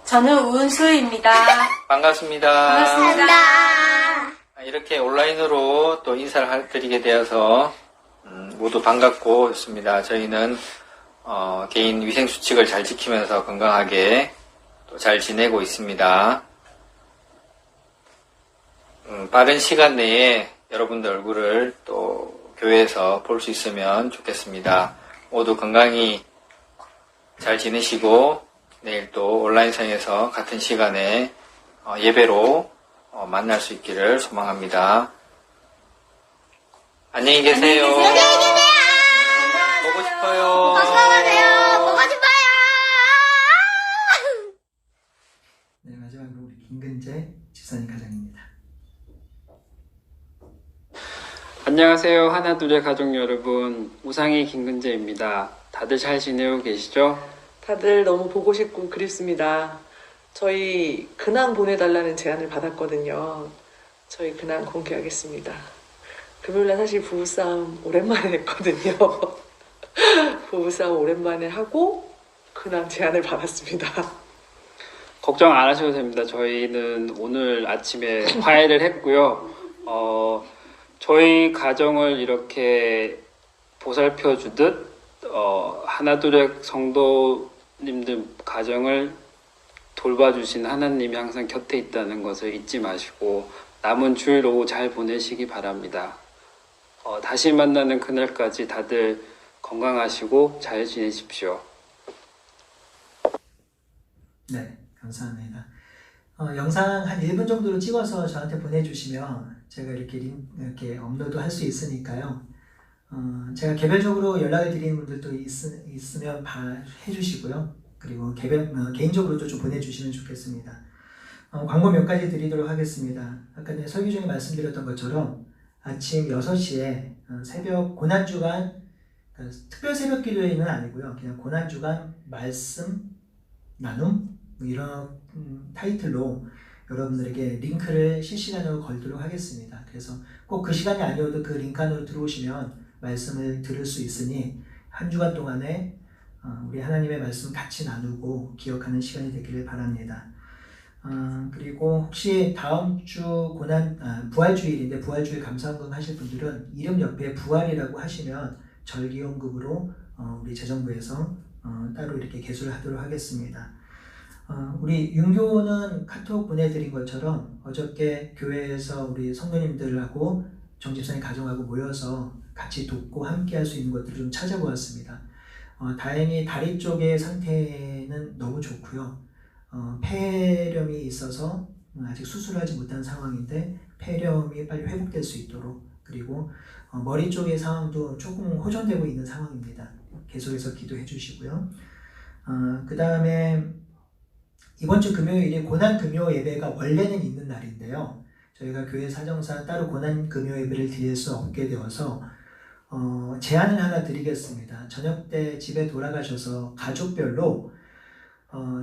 저는 우은수입니다. 반갑습니다. 반갑습니다. 이렇게 온라인으로 또 인사를 드리게 되어서 모두 반갑고 좋습니다. 저희는 개인 위생 수칙을 잘 지키면서 건강하게 또 잘 지내고 있습니다. 빠른 시간 내에 여러분들 얼굴을 또 교회에서 볼 수 있으면 좋겠습니다. 모두 건강히 잘 지내시고 내일 또 온라인상에서 같은 시간에 예배로 만날 수 있기를 소망합니다. 안녕히 계세요. 안녕히 계세요. 보고 싶어요. 건강하세요. 보고 싶어요. 네, 마지막으로 우리 김근재 집사님 가정입니다. 안녕하세요. 하나둘의 가족 여러분. 우상희 김근재입니다. 다들 잘 지내고 계시죠? 다들 너무 보고 싶고 그립습니다. 저희 근황 보내달라는 제안을 받았거든요. 저희 근황 공개하겠습니다. 금요일날 사실 부부싸움 오랜만에 했거든요. 부부싸움 오랜만에 하고 근황 제안을 받았습니다. 걱정 안 하셔도 됩니다. 저희는 오늘 아침에 화해를 했고요. 저희 가정을 이렇게 보살펴 주듯 하나둘의 성도님들 가정을 돌봐주신 하나님이 항상 곁에 있다는 것을 잊지 마시고 남은 주일 오후 잘 보내시기 바랍니다. 다시 만나는 그날까지 다들 건강하시고 잘 지내십시오. 네, 감사합니다. 영상 한 1분 정도로 찍어서 저한테 보내주시면 제가 이렇게 업로드 할 수 있으니까요. 제가 개별적으로 연락을 드리는 분들도 있으면 해주시고요. 그리고 개인적으로도 좀 보내주시면 좋겠습니다. 광고 몇 가지 드리도록 하겠습니다. 아까 전에 설교 중에 말씀드렸던 것처럼 아침 6시에 새벽 고난주간, 특별 새벽 기도회는 아니고요. 그냥 고난주간 말씀 나눔 이런 타이틀로 여러분들에게 링크를 실시간으로 걸도록 하겠습니다. 그래서 꼭 그 시간이 아니어도 그 링크 안으로 들어오시면 말씀을 들을 수 있으니 한 주간 동안에 우리 하나님의 말씀 같이 나누고 기억하는 시간이 되기를 바랍니다. 그리고 혹시 다음 주 부활주일인데 부활주일 감사헌금 하실 분들은 이름 옆에 부활이라고 하시면 절기연금으로 우리 재정부에서 따로 이렇게 개수를 하도록 하겠습니다. 우리 윤교는 카톡 보내드린 것처럼 어저께 교회에서 우리 성도님들하고 정집사님 가정하고 모여서 같이 돕고 함께 할 수 있는 것들을 좀 찾아보았습니다. 다행히 다리 쪽의 상태는 너무 좋고요. 폐렴이 있어서 아직 수술하지 못한 상황인데 폐렴이 빨리 회복될 수 있도록, 그리고 머리 쪽의 상황도 조금 호전되고 있는 상황입니다. 계속해서 기도해 주시고요. 그 다음에 이번 주 금요일이 고난금요 예배가 원래는 있는 날인데요. 저희가 교회 사정상 따로 고난금요 예배를 드릴 수 없게 되어서 제안을 하나 드리겠습니다. 저녁 때 집에 돌아가셔서 가족별로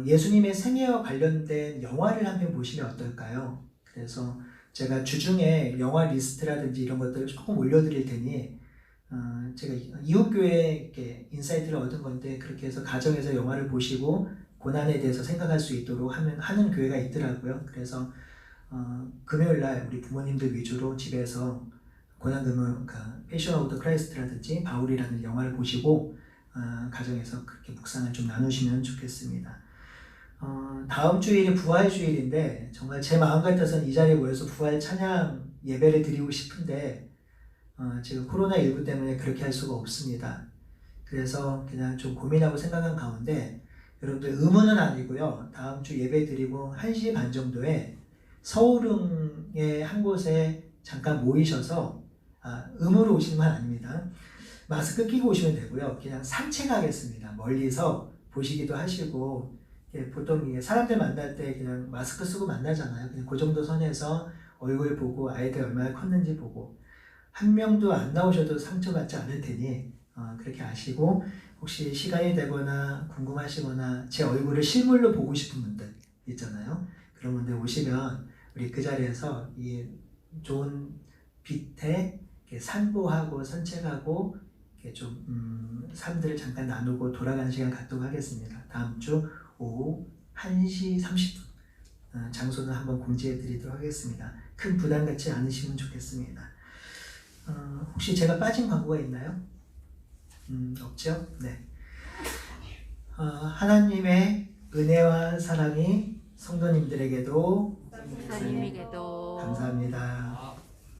예수님의 생애와 관련된 영화를 한 편 보시면 어떨까요? 그래서 제가 주중에 영화 리스트라든지 이런 것들을 조금 올려드릴 테니 제가 이웃교회에 이렇게 인사이트를 얻은 건데 그렇게 해서 가정에서 영화를 보시고 고난에 대해서 생각할 수 있도록 하는 교회가 있더라고요. 그래서 금요일날 우리 부모님들 위주로 집에서 고난금요 패션 오브 더 크라이스트라든지 바울이라는 영화를 보시고 가정에서 그렇게 묵상을 좀 나누시면 좋겠습니다. 다음 주일이 부활주일인데 정말 제 마음 같아서는 이 자리에 모여서 부활 찬양 예배를 드리고 싶은데 지금 코로나19 때문에 그렇게 할 수가 없습니다. 그래서 그냥 좀 고민하고 생각한 가운데 여러분들 의무는 아니고요. 다음 주 예배 드리고 1시 반 정도에 서울흥의 한 곳에 잠깐 모이셔서 의무로 오시는 건 아닙니다. 마스크 끼고 오시면 되고요. 그냥 산책하겠습니다. 멀리서 보시기도 하시고 보통 사람들 만날 때 그냥 마스크 쓰고 만나잖아요. 그냥 그 정도 선에서 얼굴 보고 아이들 얼마나 컸는지 보고 한 명도 안 나오셔도 상처받지 않을 테니 그렇게 아시고 혹시 시간이 되거나 궁금하시거나 제 얼굴을 실물로 보고 싶은 분들 있잖아요. 그런 분들 오시면 우리 그 자리에서 이 좋은 빛에 이렇게 산보하고 산책하고 이렇게 좀 삶들을 잠깐 나누고 돌아가는 시간 갖도록 하겠습니다. 다음 주 오후 1시 30분 장소는 한번 공지해 드리도록 하겠습니다. 큰 부담 갖지 않으시면 좋겠습니다. 혹시 제가 빠진 광고가 있나요? 없죠? 네. 하나님의 은혜와 사랑이 성도님들에게도 하나님에게도 감사합니다.